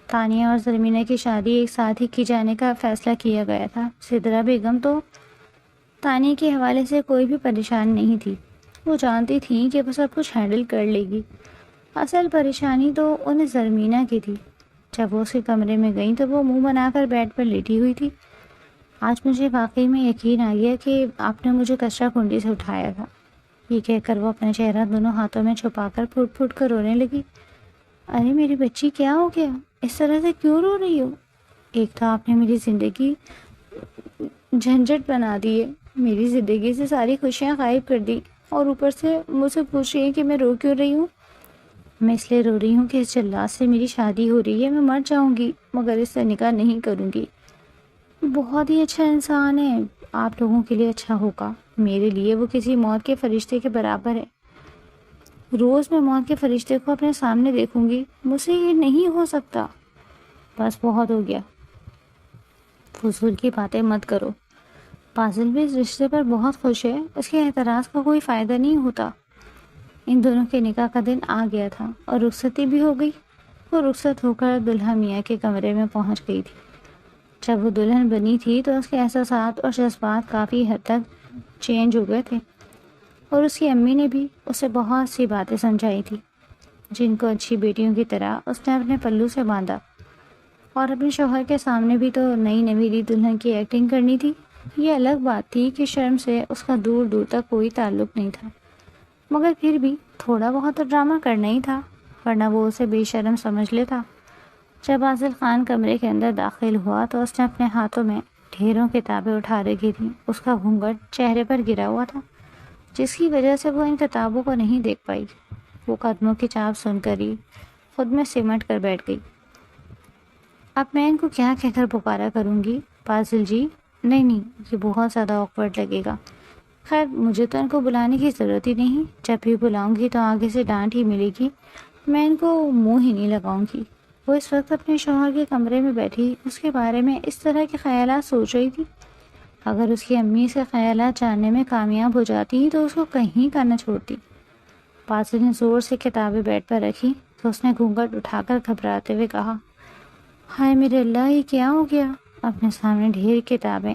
تانیہ اور زرمینہ کی شادی ایک ساتھ ہی کی جانے کا فیصلہ کیا گیا تھا۔ سدرا بیگم تو تانیہ کے حوالے سے کوئی بھی پریشان نہیں تھی۔ وہ جانتی تھی کہ وہ سب کچھ ہینڈل کر لے گی۔ اصل پریشانی تو انہیں زرمینہ کی تھی۔ جب وہ اس کے کمرے میں گئیں تو وہ منہ بنا کر بیڈ پر لیٹی ہوئی تھی۔ آج مجھے واقعی میں یقین آ گیا کہ آپ نے مجھے کچرا کنڈی سے اٹھایا تھا، یہ کہہ کر وہ اپنا چہرہ دونوں ہاتھوں میں چھپا کر پھٹ پھٹ کر رونے لگی۔ ارے میری بچی کیا ہو گیا؟ اس طرح سے کیوں رو رہی ہو؟ ایک تو آپ نے میری زندگی جھنجھٹ بنا دی ہے، میری زندگی سے ساری خوشیاں غائب کر دی، اور اوپر سے مجھ سے پوچھ رہی ہے کہ میں رو کیوں رہی ہوں۔ میں اس لیے رو رہی ہوں کہ اس جلاد سے میری شادی ہو رہی ہے، میں مر جاؤں گی مگر اس سے نکاح نہیں کروں گی۔ بہت ہی اچھا انسان ہے، آپ لوگوں کے لیے اچھا ہوگا، میرے لیے وہ کسی موت کے فرشتے کے برابر ہے۔ روز میں موت کے فرشتے کو اپنے سامنے دیکھوں گی، مجھ سے یہ نہیں ہو سکتا۔ بس بہت ہو گیا، فضول کی باتیں مت کرو۔ بازل بھی اس رشتے پر بہت خوش ہے، اس کے اعتراض کا کوئی فائدہ نہیں ہوتا۔ ان دونوں کے نکاح کا دن آ گیا تھا اور رخصتی بھی ہو گئی۔ وہ رخصت ہو کر دلہا میاں کے کمرے میں پہنچ گئی تھی۔ جب وہ دلہن بنی تھی تو اس کے احساسات اور جذبات کافی حد تک چینج ہو گئے تھے، اور اس کی امی نے بھی اسے بہت سی باتیں سمجھائی تھی جن کو اچھی بیٹیوں کی طرح اس نے اپنے پلو سے باندھا، اور اپنے شوہر کے سامنے بھی تو نئی نویلی دلہن کی ایکٹنگ کرنی تھی۔ یہ الگ بات تھی کہ شرم سے اس کا دور دور تک کوئی تعلق نہیں تھا، مگر پھر بھی تھوڑا بہت تو ڈرامہ کرنا ہی تھا، ورنہ وہ اسے بے شرم سمجھ لیتا۔ جب عادل خان کمرے کے اندر داخل ہوا تو اس نے اپنے ہاتھوں میں ڈھیروں کتابیں اٹھا رکھی تھیں۔ اس کا گھونگھٹ چہرے پر گرا ہوا تھا، جس کی وجہ سے وہ ان کتابوں کو نہیں دیکھ پائی۔ وہ قدموں کی چاپ سن کر ہی خود میں سمٹ کر بیٹھ گئی۔ اب میں ان کو کیا کہہ کر پکارا کروں گی؟ فاضل جی، نہیں، یہ بہت زیادہ آکورڈ لگے گا۔ خیر، مجھے تو ان کو بلانے کی ضرورت ہی نہیں، جب بھی بلاؤں گی تو آگے سے ڈانٹ ہی ملے گی، میں ان کو منہ ہی نہیں لگاؤں گی۔ وہ اس وقت اپنے شوہر کے کمرے میں بیٹھی اس کے بارے میں اس طرح کے خیالات سوچ رہی تھی۔ اگر اس کی امی سے خیالات جاننے میں کامیاب ہو جاتی تو اس کو کہیں کا نہ چھوڑتی۔ فاضل نے زور سے کتابیں بیڈ پر رکھی تو اس نے گھونگھٹ اٹھا کر گھبراتے ہوئے کہا، ہائے میرے اللہ، یہ کیا ہو گیا؟ اپنے سامنے ڈھیر کتابیں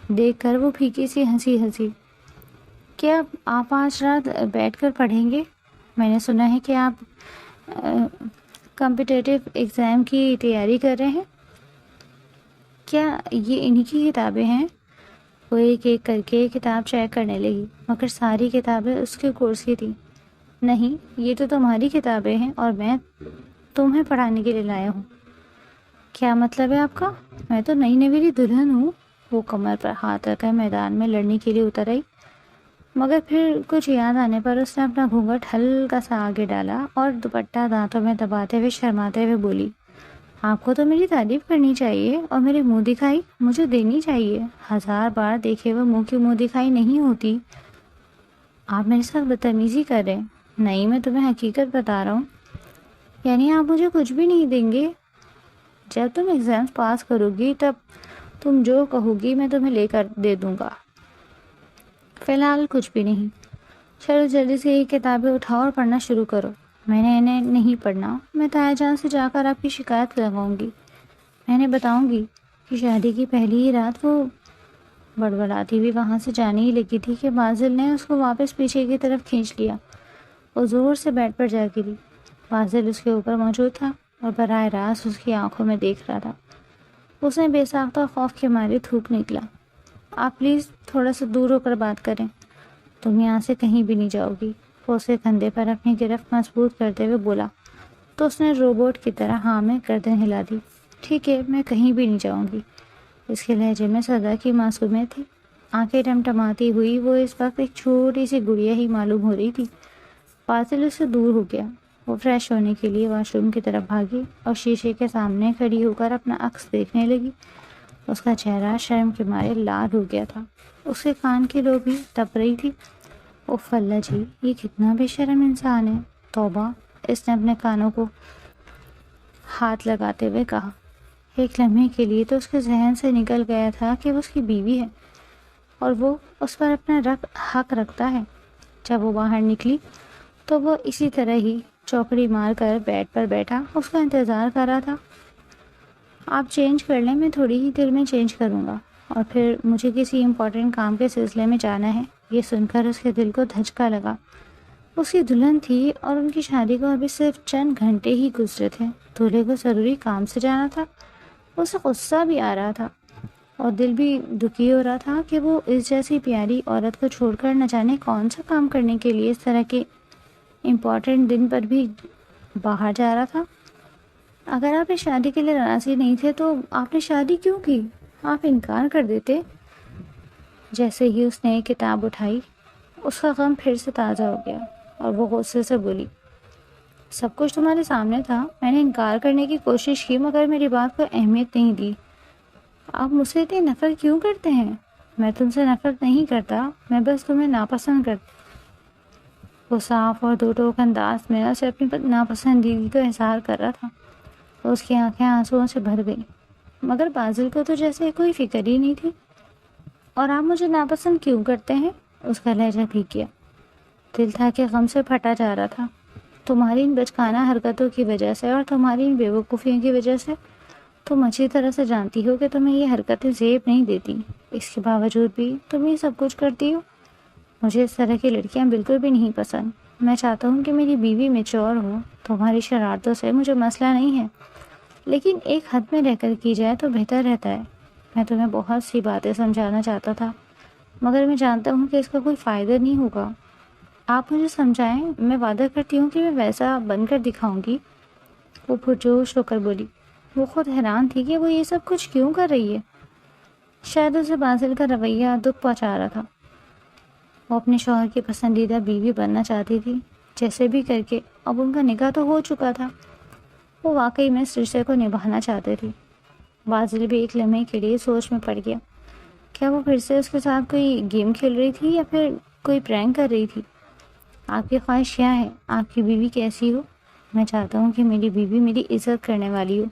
دیکھ کر وہ پھیکی سی ہنسی۔ کیا آپ آج رات بیٹھ کر پڑھیں گے؟ میں نے سنا ہے کہ آپ کمپٹیٹیو ایگزام کی تیاری کر رہے ہیں۔ کیا یہ انہی کی کتابیں ہیں؟ وہ ایک ایک کر کے کتاب چیک کرنے لگی، مگر ساری کتابیں اس کے کورس کی تھیں۔ نہیں، یہ تو تمہاری کتابیں ہیں اور میں تمہیں پڑھانے کے لیے لایا ہوں۔ کیا مطلب ہے آپ کا؟ میں تو نئی نویلی دلہن ہوں۔ وہ کمر پر ہاتھ رکھ کر میدان میں لڑنے کے لیے اتر آئی، مگر پھر کچھ یاد آنے پر اس نے اپنا گھونگھٹ ہلکا سا آگے ڈالا اور دوپٹہ دانتوں میں دباتے ہوئے شرماتے ہوئے بولی، آپ کو تو میری تعریف کرنی چاہیے اور میری منہ دکھائی مجھے دینی چاہیے۔ 1000 بار دیکھے ہوئے منہ کی منہ دکھائی نہیں ہوتی۔ آپ میرے ساتھ بدتمیزی کر رہے ہیں۔ نہیں، میں تمہیں حقیقت بتا رہا ہوں۔ یعنی آپ مجھے کچھ بھی نہیں دیں گے؟ جب تم ایگزامز پاس کرو گی تب تم جو کہو گی میں تمہیں لے کر دے دوں گا۔ فی الحال کچھ بھی نہیں۔ چلو جلدی سے یہ کتابیں اٹھاؤ اور پڑھنا شروع کرو۔ میں نے انہیں نہیں پڑھنا، میں تایا جان سے جا کر آپ کی شکایت لگاؤں گی۔ میں نے بتاؤں گی کہ شادی کی پہلی ہی رات وہ بڑبڑاتی ہوئی وہاں سے جانے ہی لگی تھی کہ فاضل نے اس کو واپس پیچھے کی طرف کھینچ لیا۔ وہ زور سے بیڈ پر جا گری۔ فاضل اس کے اوپر موجود تھا اور براہ راست اس کی آنکھوں میں دیکھ رہا تھا۔ اس نے بے ساختہ خوف کے مارے تھوک نکلا، آپ پلیز تھوڑا سا دور ہو کر بات کریں، تم یہاں سے کہیں بھی نہیں جاؤ گی۔ وہ اس کے کندھے پر اپنی گرفت مضبوط کرتے ہوئے بولا تو اس نے روبوٹ کی طرح ہاں میں گردن ہلا دی۔ ٹھیک ہے، میں کہیں بھی نہیں جاؤں گی۔ اس کے لہجے میں سدا کی معصومیت تھی۔ آنکھیں ٹمٹماتی ہوئی وہ اس وقت ایک چھوٹی سی گڑیا ہی معلوم ہو رہی تھی۔ فاضل اس سے دور ہو گیا۔ وہ فریش ہونے کے لیے واش روم کی طرف بھاگی اور شیشے کے سامنے کھڑی ہو کر اپنا عکس دیکھنے لگی۔ اس کا چہرہ شرم کے مارے لال ہو گیا تھا۔ اس کے کان کی لو بھی تپ رہی تھی۔ اوف اللہ جی، یہ کتنا بے شرم انسان ہے۔ توبہ، اس نے اپنے کانوں کو ہاتھ لگاتے ہوئے کہا۔ ایک لمحے کے لیے تو اس کے ذہن سے نکل گیا تھا کہ وہ اس کی بیوی ہے اور وہ اس پر اپنا حق رکھتا ہے۔ جب وہ باہر نکلی تو وہ اسی طرح ہی چوکڑی مار کر بیڈ پر بیٹھا اس کا انتظار کر رہا تھا۔ آپ چینج کر لیں، میں تھوڑی ہی دیر میں چینج کروں گا، اور پھر مجھے کسی امپورٹنٹ کام کے سلسلے میں جانا ہے۔ یہ سن کر اس کے دل کو دھچکا لگا۔ اس کی دلہن تھی اور ان کی شادی کو ابھی صرف چند گھنٹے ہی گزرے تھے۔ دولہے کو ضروری کام سے جانا تھا۔ اسے غصہ بھی آ رہا تھا اور دل بھی دکھی ہو رہا تھا کہ وہ اس جیسی پیاری عورت کو چھوڑ کر نہ جانے کون سا کام کرنے کے لیے اس طرح کے امپورٹنٹ دن پر بھی باہر جا رہا تھا۔ اگر آپ اس شادی کے لیے راضی نہیں تھے تو آپ نے شادی کیوں کی؟ آپ انکار کر دیتے۔ جیسے ہی اس نے ایک کتاب اٹھائی اس کا غم پھر سے تازہ ہو گیا اور وہ غصے سے بولی، سب کچھ تمہارے سامنے تھا، میں نے انکار کرنے کی کوشش کی مگر میری بات کو اہمیت نہیں دی۔ آپ مجھ سے اتنی نفرت کیوں کرتے ہیں؟ میں تم سے نفرت نہیں کرتا، میں بس تمہیں ناپسند کرتا۔ وہ صاف اور دو ٹوک انداز میں اسے اپنی ناپسندیدگی کا اظہار کر رہا تھا۔ اس کی آنکھیں آنسوؤں سے بھر گئیں، مگر فاضل کو تو جیسے کوئی فکر ہی نہیں تھی۔ اور آپ مجھے ناپسند کیوں کرتے ہیں؟ اس کا لہجہ بھیگ گیا۔ دل تھا کہ غم سے پھٹا جا رہا تھا۔ تمہاری ان بچکانہ حرکتوں کی وجہ سے اور تمہاری ان بیوقوفیوں کی وجہ سے تم اچھی طرح سے جانتی ہو کہ تمہیں یہ حرکتیں زیب نہیں دیتی، اس کے باوجود بھی تم یہ سب کچھ کرتی ہو۔ مجھے اس طرح کی لڑکیاں بالکل بھی نہیں پسند۔ میں چاہتا ہوں کہ میری بیوی میچور ہو۔ تمہاری شرارتوں سے مجھے مسئلہ نہیں ہے، لیکن ایک حد میں رہ کر کی جائے تو بہتر رہتا ہے۔ میں تمہیں بہت سی باتیں سمجھانا چاہتا تھا، مگر میں جانتا ہوں کہ اس کا کوئی فائدہ نہیں ہوگا۔ آپ مجھے سمجھائیں، میں وعدہ کرتی ہوں کہ میں ویسا بن کر دکھاؤں گی۔ وہ پرجوش ہو کر بولی۔ وہ خود حیران تھی کہ وہ یہ سب کچھ کیوں کر رہی ہے۔ شاید اسے باسل کا رویہ دکھ پہنچا رہا تھا۔ وہ اپنے شوہر کی پسندیدہ بیوی بننا چاہتی تھی، جیسے بھی کر کے۔ اب ان کا نکاح تو ہو چکا تھا، وہ واقعی میں اس رشتے کو نبھانا چاہتے تھے۔ باسل بھی ایک لمحے کے لیے سوچ میں پڑ گیا، کیا وہ پھر سے اس کے ساتھ کوئی گیم کھیل رہی تھی یا پھر کوئی پرینک کر رہی تھی۔ آپ کی خواہش کیا ہے؟ آپ کی بیوی کیسی ہو؟ میں چاہتا ہوں کہ میری بیوی میری عزت کرنے والی ہو۔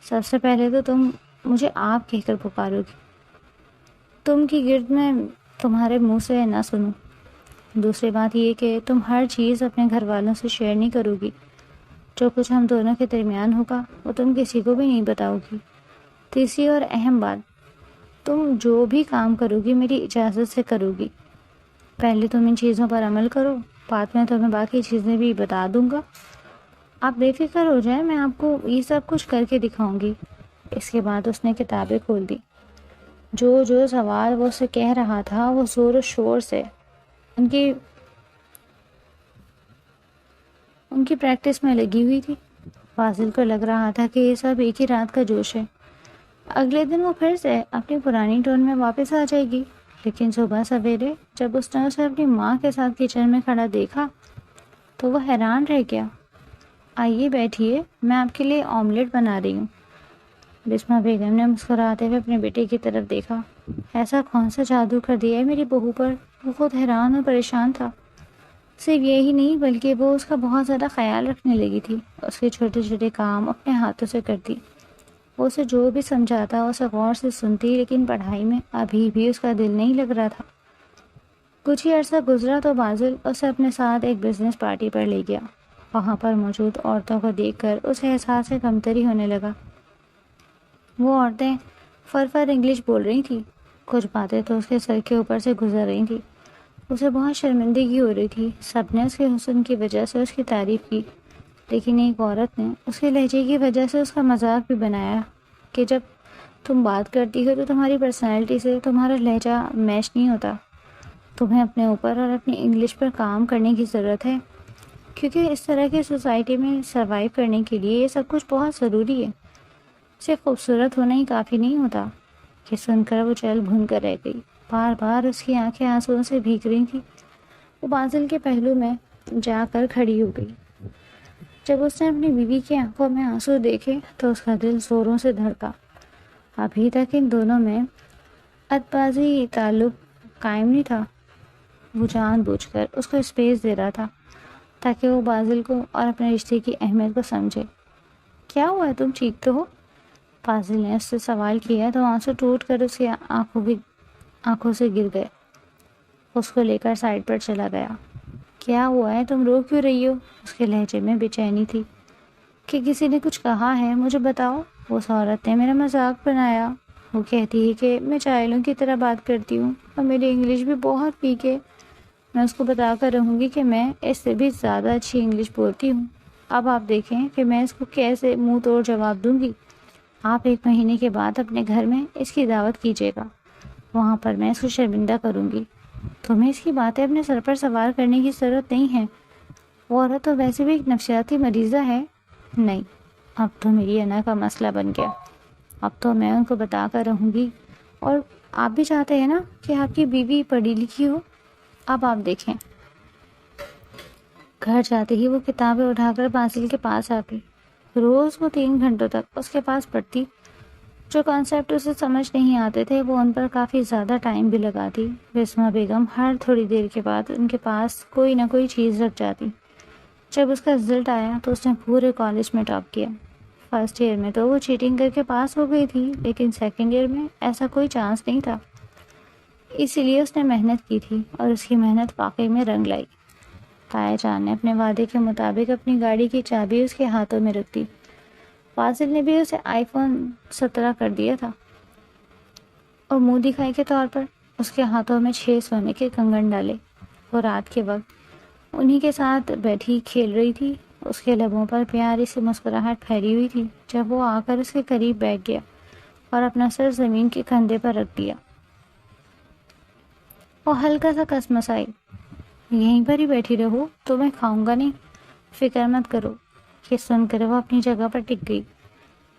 سب سے پہلے تو تم مجھے آپ کہہ کر پکارو گی، تم کی گرد میں تمہارے منہ سے نہ سنوں۔ دوسری بات یہ کہ تم ہر چیز اپنے گھر والوں سے شیئر نہیں کرو گی۔ جو کچھ ہم دونوں کے درمیان ہوگا وہ تم کسی کو بھی نہیں بتاؤ گی۔ تیسری اور اہم بات، تم جو بھی کام کرو گی میری اجازت سے کرو گی۔ پہلے تم ان چیزوں پر عمل کرو، بعد میں تمہیں باقی چیزیں بھی بتا دوں گا۔ آپ بے فکر ہو جائیں، میں آپ کو یہ سب کچھ کر کے دکھاؤں گی۔ اس کے بعد اس نے کتابیں کھول دی۔ جو سوال وہ اسے کہہ رہا تھا وہ زور و شور سے ان کی پریکٹس میں لگی ہوئی تھی۔ فاضل کو لگ رہا تھا کہ یہ سب ایک ہی رات کا جوش ہے۔ اگلے دن وہ پھر سے اپنی پرانی ٹون میں واپس آ جائے گی، لیکن صبح سویرے جب اس نے اسے اپنی ماں کے ساتھ کچن میں کھڑا دیکھا تو وہ حیران رہ گیا۔ آئیے بیٹھیے، میں آپ کے لیے آملیٹ بنا رہی ہوں۔ بسمہ بیگم نے مسکراتے ہوئے اپنے بیٹے کی طرف دیکھا۔ ایسا کون سا جادو کر دیا ہے میری بہو پر؟ وہ خود حیران اور پریشان تھا۔ صرف یہی نہیں بلکہ وہ اس کا بہت زیادہ خیال رکھنے لگی تھی، اس کے چھوٹے چھوٹے کام اپنے ہاتھوں سے کرتی۔ وہ اسے جو بھی سمجھاتا اسے غور سے سنتی، لیکن پڑھائی میں ابھی بھی اس کا دل نہیں لگ رہا تھا۔ کچھ ہی عرصہ گزرا تو باسل اسے اپنے ساتھ ایک بزنس پارٹی پر لے گیا۔ وہاں پر موجود عورتوں کو دیکھ کر اسے احساس کمتری ہونے لگا۔ وہ عورتیں فر انگلش بول رہی تھیں، کچھ باتیں تو اس کے سر کے اوپر سے گزر رہی تھیں۔ اسے بہت شرمندگی ہو رہی تھی۔ سب نے اس کے حسن کی وجہ سے اس کی تعریف کی، لیکن ایک عورت نے اس کے لہجے کی وجہ سے اس کا مذاق بھی بنایا کہ جب تم بات کرتی ہو تو تمہاری پرسنالٹی سے تمہارا لہجہ میچ نہیں ہوتا۔ تمہیں اپنے اوپر اور اپنی انگلش پر کام کرنے کی ضرورت ہے، کیونکہ اس طرح کی سوسائٹی میں سروائیو کرنے کے لیے یہ سب کچھ بہت ضروری ہے۔ صرف خوبصورت ہونا ہی کافی نہیں ہوتا۔ یہ سن کر وہ چل بھون کر رہ گئی۔ بار بار اس کی آنکھیں آنسوؤں سے بھیگ رہی تھیں۔ وہ باسل کے پہلو میں جا کر کھڑی ہو گئی۔ جب اس نے اپنی بیوی کی آنکھوں میں آنسو دیکھے تو اس کا دل زوروں سے دھڑکا۔ ابھی تک ان دونوں میں ادبازی تعلق قائم نہیں تھا۔ وہ جان بوجھ کر اس کو اسپیس دے رہا تھا تاکہ وہ باسل کو اور اپنے رشتے کی اہمیت کو سمجھے۔ کیا ہوا ہے، تم ٹھیک تو ہو؟ باسل نے اس سے سوال کیا تو آنسو ٹوٹ کر اس کی آنکھوں سے گر گئے۔ اس کو لے کر سائڈ پر چلا گیا۔ کیا ہوا ہے، تم رو کیوں رہی ہو؟ اس کے لہجے میں بے چینی تھی۔ کہ کسی نے کچھ کہا ہے، مجھے بتاؤ۔ اس عورت نے میرا مذاق بنایا۔ وہ کہتی ہے کہ میں چائلوں کی طرح بات کرتی ہوں اور میری انگلش بھی بہت ویک ہے۔ میں اس کو بتا کر رہوں گی کہ میں اس سے بھی زیادہ اچھی انگلش بولتی ہوں۔ اب آپ دیکھیں کہ میں اس کو کیسے منہ توڑ جواب دوں گی۔ آپ 1 مہینے کے بعد اپنے گھر میں اس کی دعوت کیجیے گا، وہاں پر میں اس کو شرمندہ کروں گی۔ تمہیں اس کی باتیں اپنے سر پر سوار کرنے کی ضرورت نہیں ہے۔ وہ عورت تو ویسے بھی ایک نفسیاتی مریضہ ہے۔ نہیں، اب تو میری انا کا مسئلہ بن گیا۔ اب تو میں ان کو بتا کر رہوں گی، اور آپ بھی چاہتے ہیں نا کہ آپ کی بیوی پڑھی لکھی ہو۔ اب آپ دیکھیں۔ گھر جاتے ہی وہ کتابیں اٹھا کر باسل کے پاس آ گئی۔ روز وہ 3 گھنٹوں تک اس کے پاس پڑھتی۔ جو کانسیپٹ اسے سمجھ نہیں آتے تھے وہ ان پر کافی زیادہ ٹائم بھی لگاتی۔ بسمہ بیگم ہر تھوڑی دیر کے بعد ان کے پاس کوئی نہ کوئی چیز رکھ جاتی۔ جب اس کا رزلٹ آیا تو اس نے پورے کالج میں ٹاپ کیا۔ فرسٹ ایئر میں تو وہ چیٹنگ کر کے پاس ہو گئی تھی، لیکن سیکنڈ ایئر میں ایسا کوئی چانس نہیں تھا۔ اسی لیے اس نے محنت کی تھی اور اس کی محنت واقعی میں رنگ لائی۔ تایا جان نے اپنے وعدے کے مطابق اپنی گاڑی کی چابی اس کے ہاتھوں میں رکھ دی۔ فاضل نے بھی اسے آئی فون 17 کر دیا تھا اور منہ دکھائی کے طور پر اس کے ہاتھوں میں 6 سونے کے کنگن ڈالے۔ وہ رات کے وقت انہی کے ساتھ بیٹھی کھیل رہی تھی۔ اس کے لبوں پر پیاری سی مسکراہٹ پھیلی ہوئی تھی جب وہ آ کر اس کے قریب بیٹھ گیا اور اپنا سر زمین کے کندھے پر رکھ دیا۔ وہ ہلکا سا کسمسائی، یہیں پر ہی بیٹھی رہو، تو میں کھاؤں گا نہیں، فکر مت کرو۔ یہ سن کر وہ اپنی جگہ پر ٹک گئی۔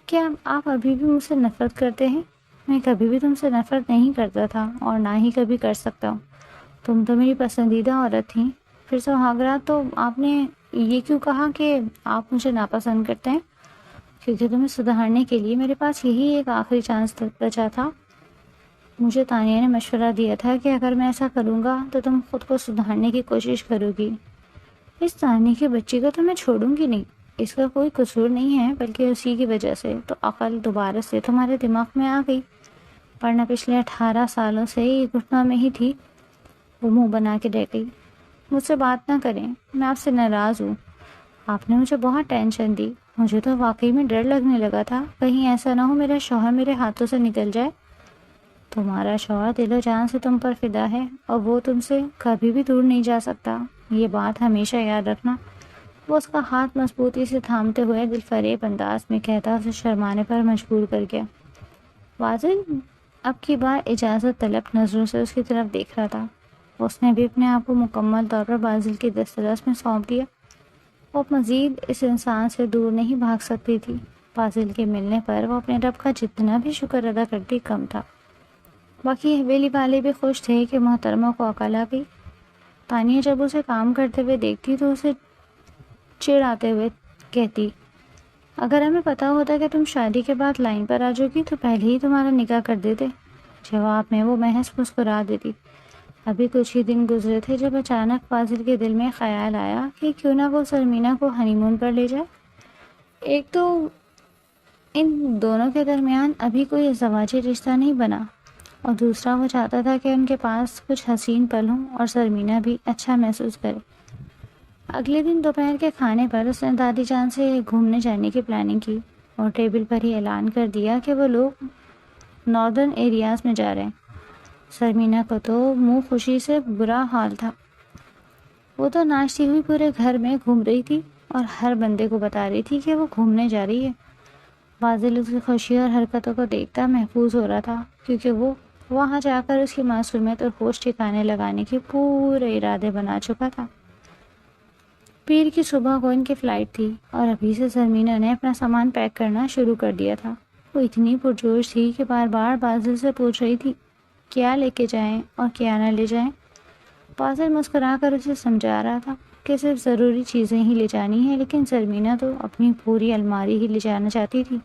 کیا آپ ابھی بھی مجھ سے نفرت کرتے ہیں؟ میں کبھی بھی تم سے نفرت نہیں کرتا تھا اور نہ ہی کبھی کر سکتا ہوں۔ تم تو میری پسندیدہ عورت تھیں۔ پھر سہاگرات تو آپ نے یہ کیوں کہا کہ آپ مجھے ناپسند کرتے ہیں؟ کیونکہ تمہیں سدھارنے کے لیے میرے پاس یہی ایک آخری چانس بچا تھا۔ مجھے تانیہ نے مشورہ دیا تھا کہ اگر میں ایسا کروں گا تو تم خود کو سدھارنے کی کوشش کرو گی۔ اس تانیہ کی بچی کو تو میں چھوڑوں گی نہیں، اس کا کوئی قصور نہیں ہے، بلکہ اسی کی وجہ سے تو عقل دوبارہ سے تمہارے دماغ میں آ گئی، ورنہ پچھلے 18 سالوں سے یہ گھٹنوں میں ہی تھی۔ وہ منہ بنا کے رہ گئی۔ مجھ سے بات نہ کریں، میں آپ سے ناراض ہوں۔ آپ نے مجھے بہت ٹینشن دی، مجھے تو واقعی میں ڈر لگنے لگا تھا کہیں ایسا نہ ہو میرا شوہر میرے ہاتھوں سے نکل جائے۔ تمہارا شوہر دل و جان سے تم پر فدا ہے اور وہ تم سے کبھی بھی دور نہیں جا سکتا، یہ بات ہمیشہ یاد رکھنا۔ وہ اس کا ہاتھ مضبوطی سے تھامتے ہوئے دل فریب انداز میں کہتا اسے شرمانے پر مجبور کر گیا۔ فاضل اب کی بار اجازت طلب نظروں سے اس کی طرف دیکھ رہا تھا۔ اس نے بھی اپنے آپ کو مکمل طور پر فاضل کی دسترس میں سونپ دیا۔ وہ مزید اس انسان سے دور نہیں بھاگ سکتی تھی۔ فاضل کے ملنے پر وہ اپنے رب کا جتنا بھی شکر ادا کرتی کم تھا۔ باقی حویلی والے بھی خوش تھے کہ محترمہ کو عقل آ گئی۔ تانیہ جب اسے کام کرتے ہوئے دیکھتی تو اسے چڑ آتے ہوئے کہتی، اگر ہمیں پتا ہوتا کہ تم شادی کے بعد لائن پر آ جاؤ گی تو پہلے ہی تمہارا نکاح کر دیتے۔ جواب میں وہ محض مسکرا دیتی۔ ابھی کچھ ہی دن گزرے تھے جب اچانک فاضل کے دل میں خیال آیا کہ کیوں نہ وہ سرمینہ کو ہنی مون پر لے جائے۔ ایک تو ان دونوں کے درمیان ابھی کوئی ازدواجی رشتہ نہیں بنا، اور دوسرا وہ چاہتا تھا کہ ان کے پاس کچھ حسین پل ہوں اور سرمینہ بھی اچھا محسوس کرے۔ اگلے دن دوپہر کے کھانے پر اس نے دادی جان سے گھومنے جانے کی پلاننگ کی اور ٹیبل پر ہی اعلان کر دیا کہ وہ لوگ ناردرن ایریاز میں جا رہے ہیں۔ سرمینہ کو تو منہ خوشی سے برا حال تھا۔ وہ تو ناچتی ہوئی پورے گھر میں گھوم رہی تھی اور ہر بندے کو بتا رہی تھی کہ وہ گھومنے جا رہی ہے۔ فاضل اس کی خوشی اور حرکتوں کو دیکھتا محفوظ ہو رہا تھا، کیونکہ وہ وہاں جا کر اس کی معصومیت اور ہوش ٹھکانے لگانے کے پورے ارادے بنا چکا تھا۔ پیر کی صبح کو ان کی فلائٹ تھی اور ابھی سے سرمینہ نے اپنا سامان پیک کرنا شروع کر دیا تھا۔ وہ اتنی پرجوش تھی کہ بار بار فاضل سے پوچھ رہی تھی کیا لے کے جائیں اور کیا نہ لے جائیں۔ فاضل مسکرا کر اسے سمجھا رہا تھا کہ صرف ضروری چیزیں ہی لے جانی ہیں، لیکن سرمینہ تو اپنی پوری الماری ہی لے جانا چاہتی تھی۔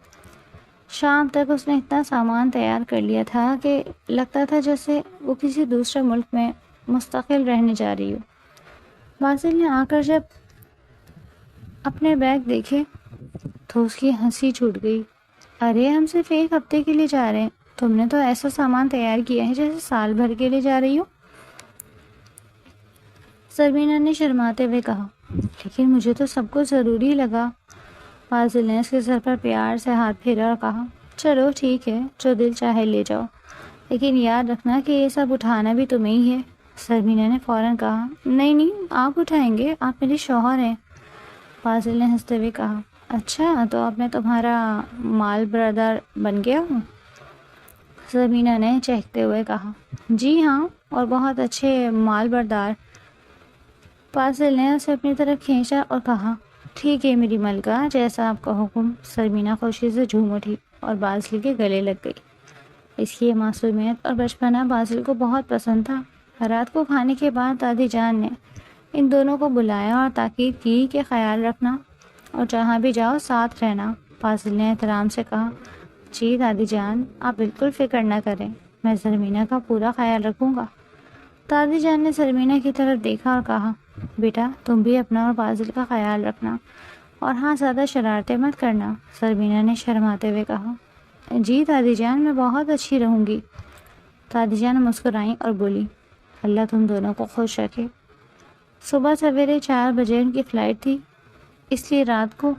شام تک اس نے اتنا سامان تیار کر لیا تھا کہ لگتا تھا جیسے وہ کسی دوسرے ملک میں مستقل رہنے جا رہی ہو۔ فاضل نے آ کر جب اپنے بیگ دیکھے تو اس کی ہنسی چھوٹ گئی۔ ارے ہم صرف ایک ہفتے کے لیے جا رہے ہیں، تم نے تو ایسا سامان تیار کیا ہے جیسے سال بھر کے لیے جا رہی ہو۔ سرمینہ نے شرماتے ہوئے کہا، لیکن مجھے تو سب کچھ ضروری لگا۔ فاضل نے اس کے سر پر پیار سے ہاتھ پھیرا اور کہا، چلو ٹھیک ہے، جو دل چاہے لے جاؤ، لیکن یاد رکھنا کہ یہ سب اٹھانا بھی تمہیں ہی ہے۔ سرمینہ نے فوراً کہا، نہیں آپ اٹھائیں گے، آپ میرے شوہر ہیں۔ فاضل نے ہنستے ہوئے کہا، اچھا تو اب میں تمہارا مال بردار بن گیا ہوں؟ سرمینہ نے چہکتے ہوئے کہا، جی ہاں، اور بہت اچھے مال بردار۔ فاضل نے اسے اپنی طرف کھینچا اور کہا، ٹھیک ہے میری ملکہ، جیسا آپ کا حکم۔ سرمینہ خوشی سے جھوم اٹھی اور فاضل کے گلے لگ گئی۔ اس کی یہ معصومیت اور بچپنا فاضل کو بہت پسند تھا۔ رات کو کھانے کے بعد دادی جان نے ان دونوں کو بلایا اور تاکید کی کہ خیال رکھنا اور جہاں بھی جاؤ ساتھ رہنا۔ فاضل نے احترام سے کہا، جی دادی جان، آپ بالکل فکر نہ کریں، میں سرمینہ کا پورا خیال رکھوں گا۔ دادی جان نے سرمینہ کی طرف دیکھا اور کہا، بیٹا تم بھی اپنا اور فاضل کا خیال رکھنا، اور ہاں زیادہ شرارتیں مت کرنا۔ سرمینہ نے شرماتے ہوئے کہا، جی دادی جان، میں بہت اچھی رہوں گی۔ دادی جان مسکرائیں اور بولی، اللہ تم دونوں کو خوش رکھے۔ صبح سویرے 4 بجے ان کی فلائٹ تھی، اس لیے رات کو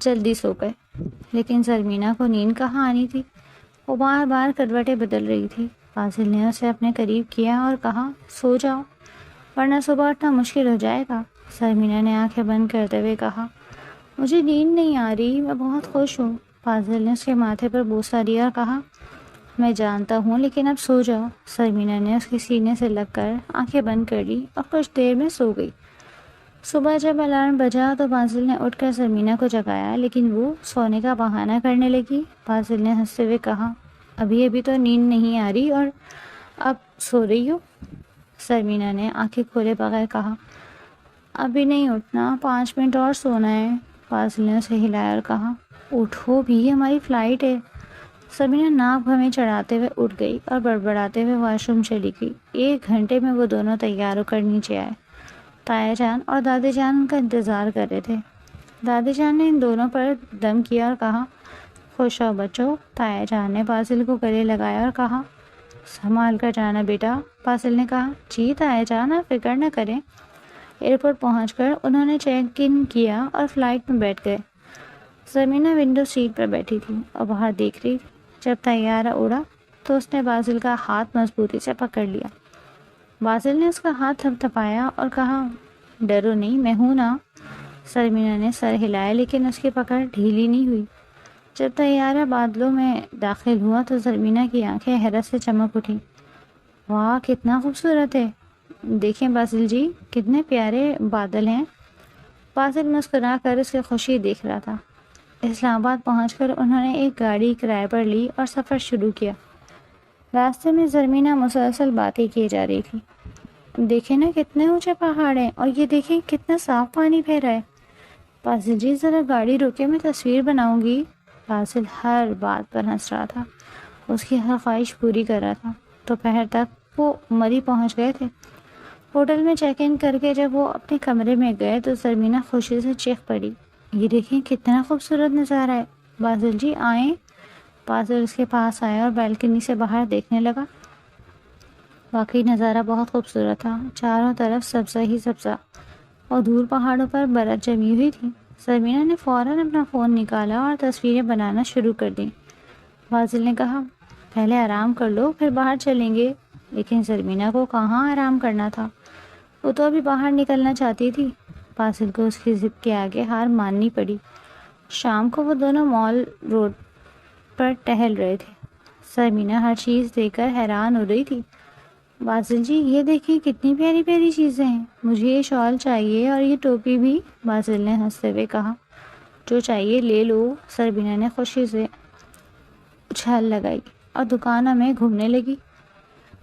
جلدی سو گئے۔ لیکن زرمینہ کو نیند کہاں آنی تھی، وہ بار بار کروٹیں بدل رہی تھی۔ فاضل نے اسے اپنے قریب کیا اور کہا، سو جاؤ ورنہ صبح اٹھنا مشکل ہو جائے گا۔ زرمینہ نے آنکھیں بند کرتے ہوئے کہا، مجھے نیند نہیں آ رہی، میں بہت خوش ہوں۔ فاضل نے اس کے ماتھے پر بوسہ دیا اور کہا، میں جانتا ہوں، لیکن اب سو جاؤ۔ زرمینہ نے اس کے سینے سے لگ کر آنکھیں بند کر لی اور کچھ دیر میں سو گئی۔ صبح جب الارم بجا تو فاضل نے اٹھ کر زرمینہ کو جگایا، لیکن وہ سونے کا بہانہ کرنے لگی۔ فاضل نے ہنستے ہوئے کہا، ابھی تو نیند نہیں آ رہی اور اب سو رہی ہو؟ زرمینہ نے آنکھیں کھولے بغیر کہا، ابھی نہیں اٹھنا، 5 منٹ اور سونا ہے۔ فاضل نے اسے ہلایا اور کہا، اٹھو بھی، ہماری فلائٹ ہے۔ زرمینہ ناک بھویں چڑھاتے ہوئے اٹھ گئی اور بڑبڑاتے ہوئے واش روم چلی گئی۔ 1 گھنٹے میں وہ دونوں تیار ہو کر نیچے آئے۔ تایا جان اور دادی جان ان کا انتظار کر رہے تھے۔ دادی جان نے ان دونوں پر دم کیا اور کہا، خوش ہو بچوں۔ تایا جان نے فاضل کو گلے لگایا اور کہا، سنبھال کر جانا بیٹا۔ فاضل نے کہا، جی تایا جان، آپ فکر نہ کریں۔ ایئرپورٹ پہنچ کر انہوں نے چیک ان کیا اور فلائٹ میں بیٹھ گئے۔ زرمینہ ونڈو سیٹ پر بیٹھی تھی اور باہر دیکھ رہی تھی۔ جب طیارہ اڑا تو اس نے فاضل کا ہاتھ مضبوطی سے پکڑ لیا۔ فاضل نے اس کا ہاتھ تھپتھپایا اور کہا، ڈرو نہیں، میں ہوں نا۔ زرمینہ نے سر ہلایا لیکن اس کی پکڑ ڈھیلی نہیں ہوئی۔ جب طیارہ بادلوں میں داخل ہوا تو زرمینہ کی آنکھیں حیرت سے چمک اٹھیں۔ واہ، کتنا خوبصورت ہے، دیکھیں فاضل جی، کتنے پیارے بادل ہیں۔ فاضل مسکرا کر اس کی خوشی دیکھ رہا تھا۔ اسلام آباد پہنچ کر انہوں نے ایک گاڑی کرائے پر لی اور سفر شروع کیا۔ راستے میں زرمینہ مسلسل باتیں کیے جا رہی تھی، دیکھیں نا کتنے اونچے پہاڑ ہیں، اور یہ دیکھیں کتنا صاف پانی بہہ رہا ہے۔ فاضل جی ذرا گاڑی روکے، میں تصویر بناؤں گی۔ فاضل ہر بات پر ہنس رہا تھا، اس کی ہر خواہش پوری کر رہا تھا۔ دوپہر تک وہ مری پہنچ گئے تھے۔ ہوٹل میں چیک ان کر کے جب وہ اپنے کمرے میں گئے تو زرمینہ خوشی سے چیخ پڑی، یہ دیکھیں کتنا خوبصورت نظارہ ہے، فاضل جی آئیں۔ فاضل اس کے پاس آیا اور بالکنی سے باہر دیکھنے لگا۔ واقعی نظارہ بہت خوبصورت تھا، چاروں طرف سبزہ ہی سبزہ اور دور پہاڑوں پر برف جمی ہوئی تھی۔ زرمینہ نے فوراً اپنا فون نکالا اور تصویریں بنانا شروع کر دیں۔ فاضل نے کہا، پہلے آرام کر لو پھر باہر چلیں گے۔ لیکن زرمینہ کو کہاں آرام کرنا تھا، وہ تو ابھی باہر نکلنا چاہتی تھی۔ فاضل کو اس کی ضد کے آگے ہار ماننی پڑی۔ شام کو وہ دونوں مال روڈ پر ٹہل رہے تھے۔ زرمینہ ہر چیز دیکھ کر حیران ہو رہی تھی۔ فاضل جی یہ دیکھیں کتنی پیاری پیاری چیزیں ہیں، مجھے یہ شال چاہیے اور یہ ٹوپی بھی۔ فاضل نے ہنستے ہوئے کہا، جو چاہیے لے لو۔ زرمینہ نے خوشی سے اچھال لگائی اور دکانوں میں گھومنے لگی۔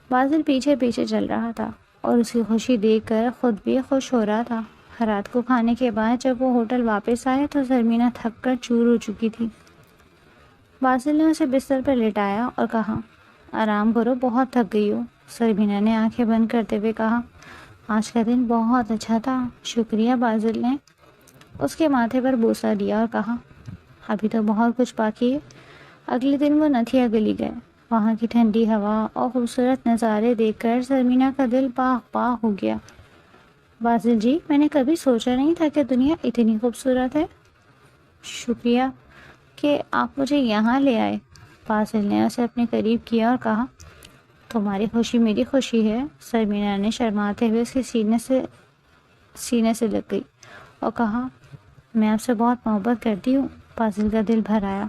فاضل پیچھے پیچھے چل رہا تھا اور اس کی خوشی دیکھ کر خود بھی خوش ہو رہا تھا۔ رات کو کھانے کے بعد جب وہ ہوٹل واپس آئے تو زرمینہ تھک کر چور ہو چکی تھی۔ فاضل نے اسے بستر پر لٹایا اور کہا، آرام کرو، بہت تھک گئی ہو۔ زرمینہ نے آنکھیں بند کرتے ہوئے کہا، آج کا دن بہت اچھا تھا، شکریہ۔ فاضل نے اس کے ماتھے پر بوسہ دیا اور کہا، ابھی تو بہت کچھ باقی ہے۔ اگلے دن وہ نتھیا گلی گئے۔ وہاں کی ٹھنڈی ہوا اور خوبصورت نظارے دیکھ کر زرمینہ کا دل باغ باغ ہو گیا۔ فاضل جی میں نے کبھی سوچا نہیں تھا کہ دنیا اتنی خوبصورت ہے، شکریہ کہ آپ مجھے یہاں لے آئے۔ فاضل نے اسے اپنے قریب کیا اور کہا، تمہاری خوشی میری خوشی ہے۔ زرمینہ نے شرماتے ہوئے اس کے سینے سے لگ گئی اور کہا، میں آپ سے بہت محبت کرتی ہوں۔ فاضل کا دل بھر آیا،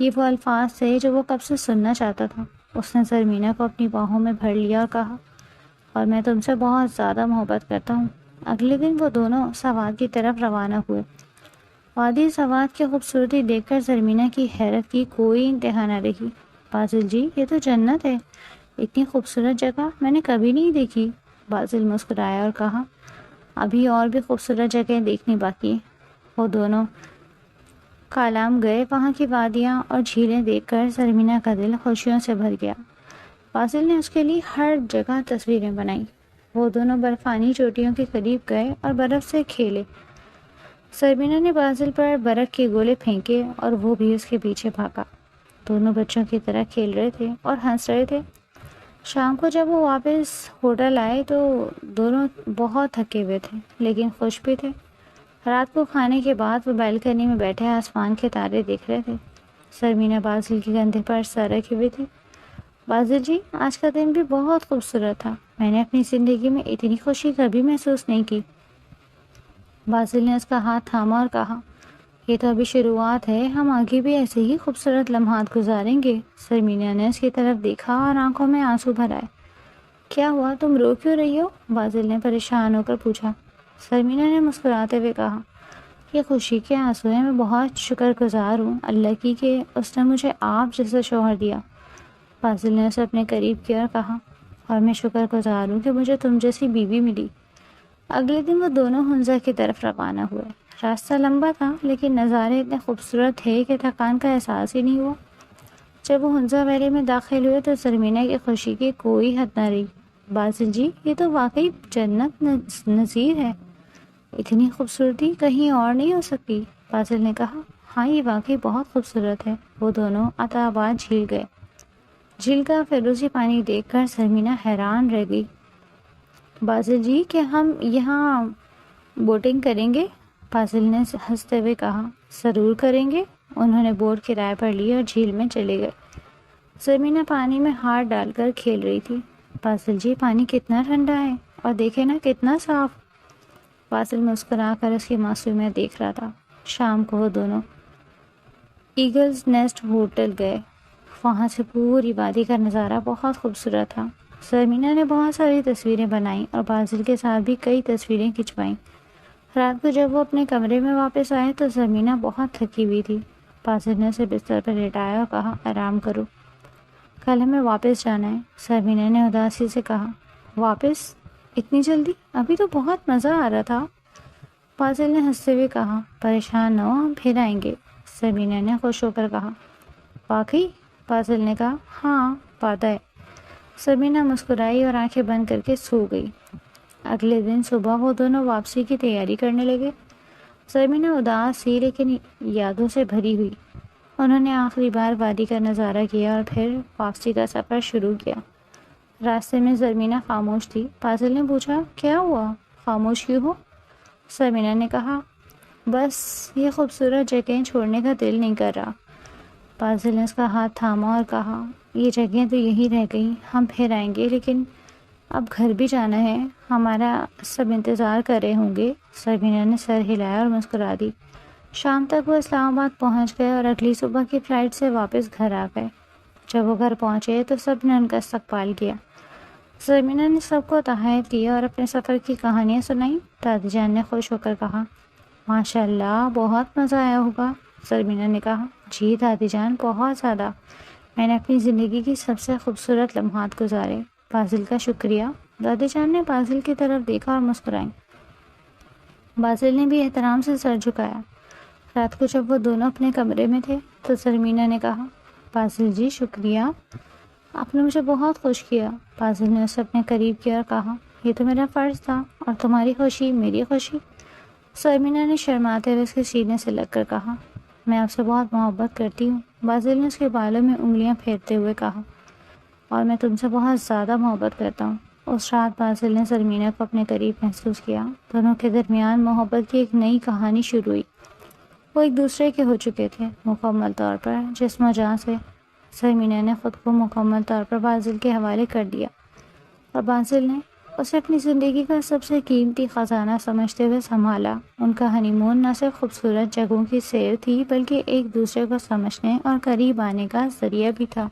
یہ وہ الفاظ تھے جو وہ کب سے سننا چاہتا تھا۔ اس نے زرمینہ کو اپنی باہوں میں بھر لیا اور کہا، اور میں تم سے بہت زیادہ محبت کرتا ہوں۔ اگلے دن وہ دونوں سوات کی طرف روانہ ہوئے۔ وادی سوات کی خوبصورتی دیکھ کر زرمینہ کی حیرت کی کوئی انتہا نہ رہی۔ فاضل جی یہ تو جنت ہے، اتنی خوبصورت جگہ میں نے کبھی نہیں دیکھی۔ فاضل مسکرایا اور کہا، ابھی اور بھی خوبصورت جگہیں دیکھنی باقی ہیں۔ وہ دونوں کالام گئے۔ وہاں کی وادیاں اور جھیلیں دیکھ کر زرمینہ کا دل خوشیوں سے بھر گیا۔ فاضل نے اس کے لیے ہر جگہ تصویریں بنائیں۔ وہ دونوں برفانی چوٹیوں کے قریب گئے اور برف سے کھیلے۔ زرمینہ نے فاضل پر برف کے گولے پھینکے اور وہ بھی اس کے پیچھے بھاگا۔ دونوں بچوں کی طرح کھیل رہے تھے اور ہنس رہے تھے۔ شام کو جب وہ واپس ہوٹل آئے تو دونوں بہت تھکے ہوئے تھے لیکن خوش بھی تھے۔ رات کو کھانے کے بعد وہ بیلکنی میں بیٹھے آسمان کے تارے دیکھ رہے تھے۔ سرمینا بازل کے کندھے پر سر رکھی ہوئی تھی۔ بازل جی، آج کا دن بھی بہت خوبصورت تھا، میں نے اپنی زندگی میں اتنی خوشی کبھی محسوس نہیں کی۔ بازل نے اس کا ہاتھ تھاما اور کہا، یہ تو ابھی شروعات ہے، ہم آگے بھی ایسے ہی خوبصورت لمحات گزاریں گے۔ سرمینا نے اس کی طرف دیکھا اور آنکھوں میں آنسو بھر آئے۔ کیا ہوا، تم رو کیوں رہی ہو؟ بازل نے پریشان ہو کر پوچھا۔ سرمینا نے مسکراتے ہوئے کہا، یہ خوشی کے آنسو ہیں، میں بہت شکر گزار ہوں اللہ کی کہ اس نے مجھے آپ جیسا شوہر دیا۔ بازل نے اسے اپنے قریب کیا اور کہا، اور میں شکر گزار ہوں کہ مجھے تم جیسی بیوی ملی۔ اگلے دن وہ دونوں ہنزا کی طرف روانہ ہوئے۔ راستہ لمبا تھا لیکن نظارے اتنے خوبصورت تھے کہ تھکان کا احساس ہی نہیں ہوا۔ جب وہ ہنزا ویلی میں داخل ہوئے تو سرمینا کی خوشی کی کوئی حد نہ رہی۔ بازل جی، یہ تو واقعی جنت نظیر ہے، اتنی خوبصورتی کہیں اور نہیں ہو سکتی۔ بازل نے کہا، ہاں یہ واقعی بہت خوبصورت ہے۔ وہ دونوں عطا آباد جھیل گئے۔ جھیل کا فیروزی پانی دیکھ کر سرمینا حیران رہ گئی۔ بازل جی، کیا ہم یہاں بوٹنگ کریں گے؟ بازل نے ہنستے ہوئے کہا، ضرور کریں گے۔ انہوں نے بوٹ کرائے پر لی اور جھیل میں چلے گئے۔ سرمینا پانی میں ہاتھ ڈال کر کھیل رہی تھی۔ بازل جی، پانی کتنا ٹھنڈا ہے اور دیکھے نا کتنا صاف۔ بازل مسکرا کر اس کی معصومیت دیکھ رہا تھا۔ شام کو وہ دونوں ایگلز نیسٹ ہوٹل گئے۔ وہاں سے پوری وادی کا نظارہ بہت خوبصورت تھا۔ سرمینا نے بہت ساری تصویریں بنائیں اور بازل کے ساتھ بھی کئی تصویریں کھنچوائیں۔ رات کو جب وہ اپنے کمرے میں واپس آئے تو سرمینا بہت تھکی ہوئی تھی۔ بازل نے اسے بستر پر لٹایا اور کہا، آرام کرو، کل ہمیں واپس جانا ہے۔ سرمینا نے اداسی سے کہا، واپس؟ اتنی جلدی؟ ابھی تو بہت مزہ آ رہا تھا۔ بازل نے ہنستے ہوئے کہا، پریشان نہ ہو، ہم پھر آئیں گے۔ سرمینا نے خوش ہو کر کہا، واقعی؟ بازل نے کہا، ہاں وعدہ ہے۔ سرمینا مسکرائی اور آنکھیں بند کر کے سو گئی۔ اگلے دن صبح وہ دونوں واپسی کی تیاری کرنے لگے۔ سرمینا اداس تھی لیکن یادوں سے بھری ہوئی۔ انہوں نے آخری بار وادی کا نظارہ کیا اور پھر واپسی کا سفر شروع کیا۔ راستے میں سرمینا خاموش تھی۔ بازل نے پوچھا، کیا ہوا، خاموش کیوں ہو؟ سرمینا نے کہا، بس یہ خوبصورت جگہیں چھوڑنے کا دل نہیں کر رہا۔ بازل نے اس کا ہاتھ تھاما اور کہا، یہ جگہیں تو یہی رہ گئیں، ہم پھر آئیں گے لیکن اب گھر بھی جانا ہے، ہمارا سب انتظار کر رہے ہوں گے۔ سرمینا نے سر ہلایا اور مسکرا دی۔ شام تک وہ اسلام آباد پہنچ گئے اور اگلی صبح کی فلائٹ سے واپس گھر آ گئے۔ جب وہ گھر پہنچے تو سب نے ان کا استقبال کیا۔ سرمینا نے سب کو تحائف دیا اور اپنے سفر کی کہانیاں سنائیں۔ دادی جان نے خوش ہو کر کہا، ماشاء اللہ، بہت مزہ آیا ہوگا۔ سرمینا نے کہا، جی دادی جان، بہت زیادہ، میں نے اپنی زندگی کی سب سے خوبصورت لمحات گزارے۔ بازل کا شکریہ۔ دادی جان نے بازل کی طرف دیکھا اور مسکرائیں۔ بازل نے بھی احترام سے سر جھکایا۔ رات کو جب وہ دونوں اپنے کمرے میں تھے تو سرمینا نے کہا، بازل جی شکریہ، آپ نے مجھے بہت خوش کیا۔ بازل نے اسے اپنے قریب کیا اور کہا، یہ تو میرا فرض تھا، اور تمہاری خوشی میری خوشی۔ سرمینا نے شرماتے ہوئے اس کے سینے سے لگ کر کہا، میں آپ سے بہت محبت کرتی ہوں۔ بازل نے اس کے بالوں میں انگلیاں پھیرتے ہوئے کہا، اور میں تم سے بہت زیادہ محبت کرتا ہوں۔ اس رات بازل نے سرمینا کو اپنے قریب محسوس کیا۔ دونوں کے درمیان محبت کی ایک نئی کہانی شروع ہوئی۔ وہ ایک دوسرے کے ہو چکے تھے مکمل طور پر، جسم و جان سے۔ سرمینا نے خود کو مکمل طور پر بازل کے حوالے کر دیا اور بازل نے اسے اپنی زندگی کا سب سے قیمتی خزانہ سمجھتے ہوئے سنبھالا۔ ان کا ہنی مون نہ صرف خوبصورت جگہوں کی سیر تھی بلکہ ایک دوسرے کو سمجھنے اور قریب آنے کا ذریعہ بھی تھا۔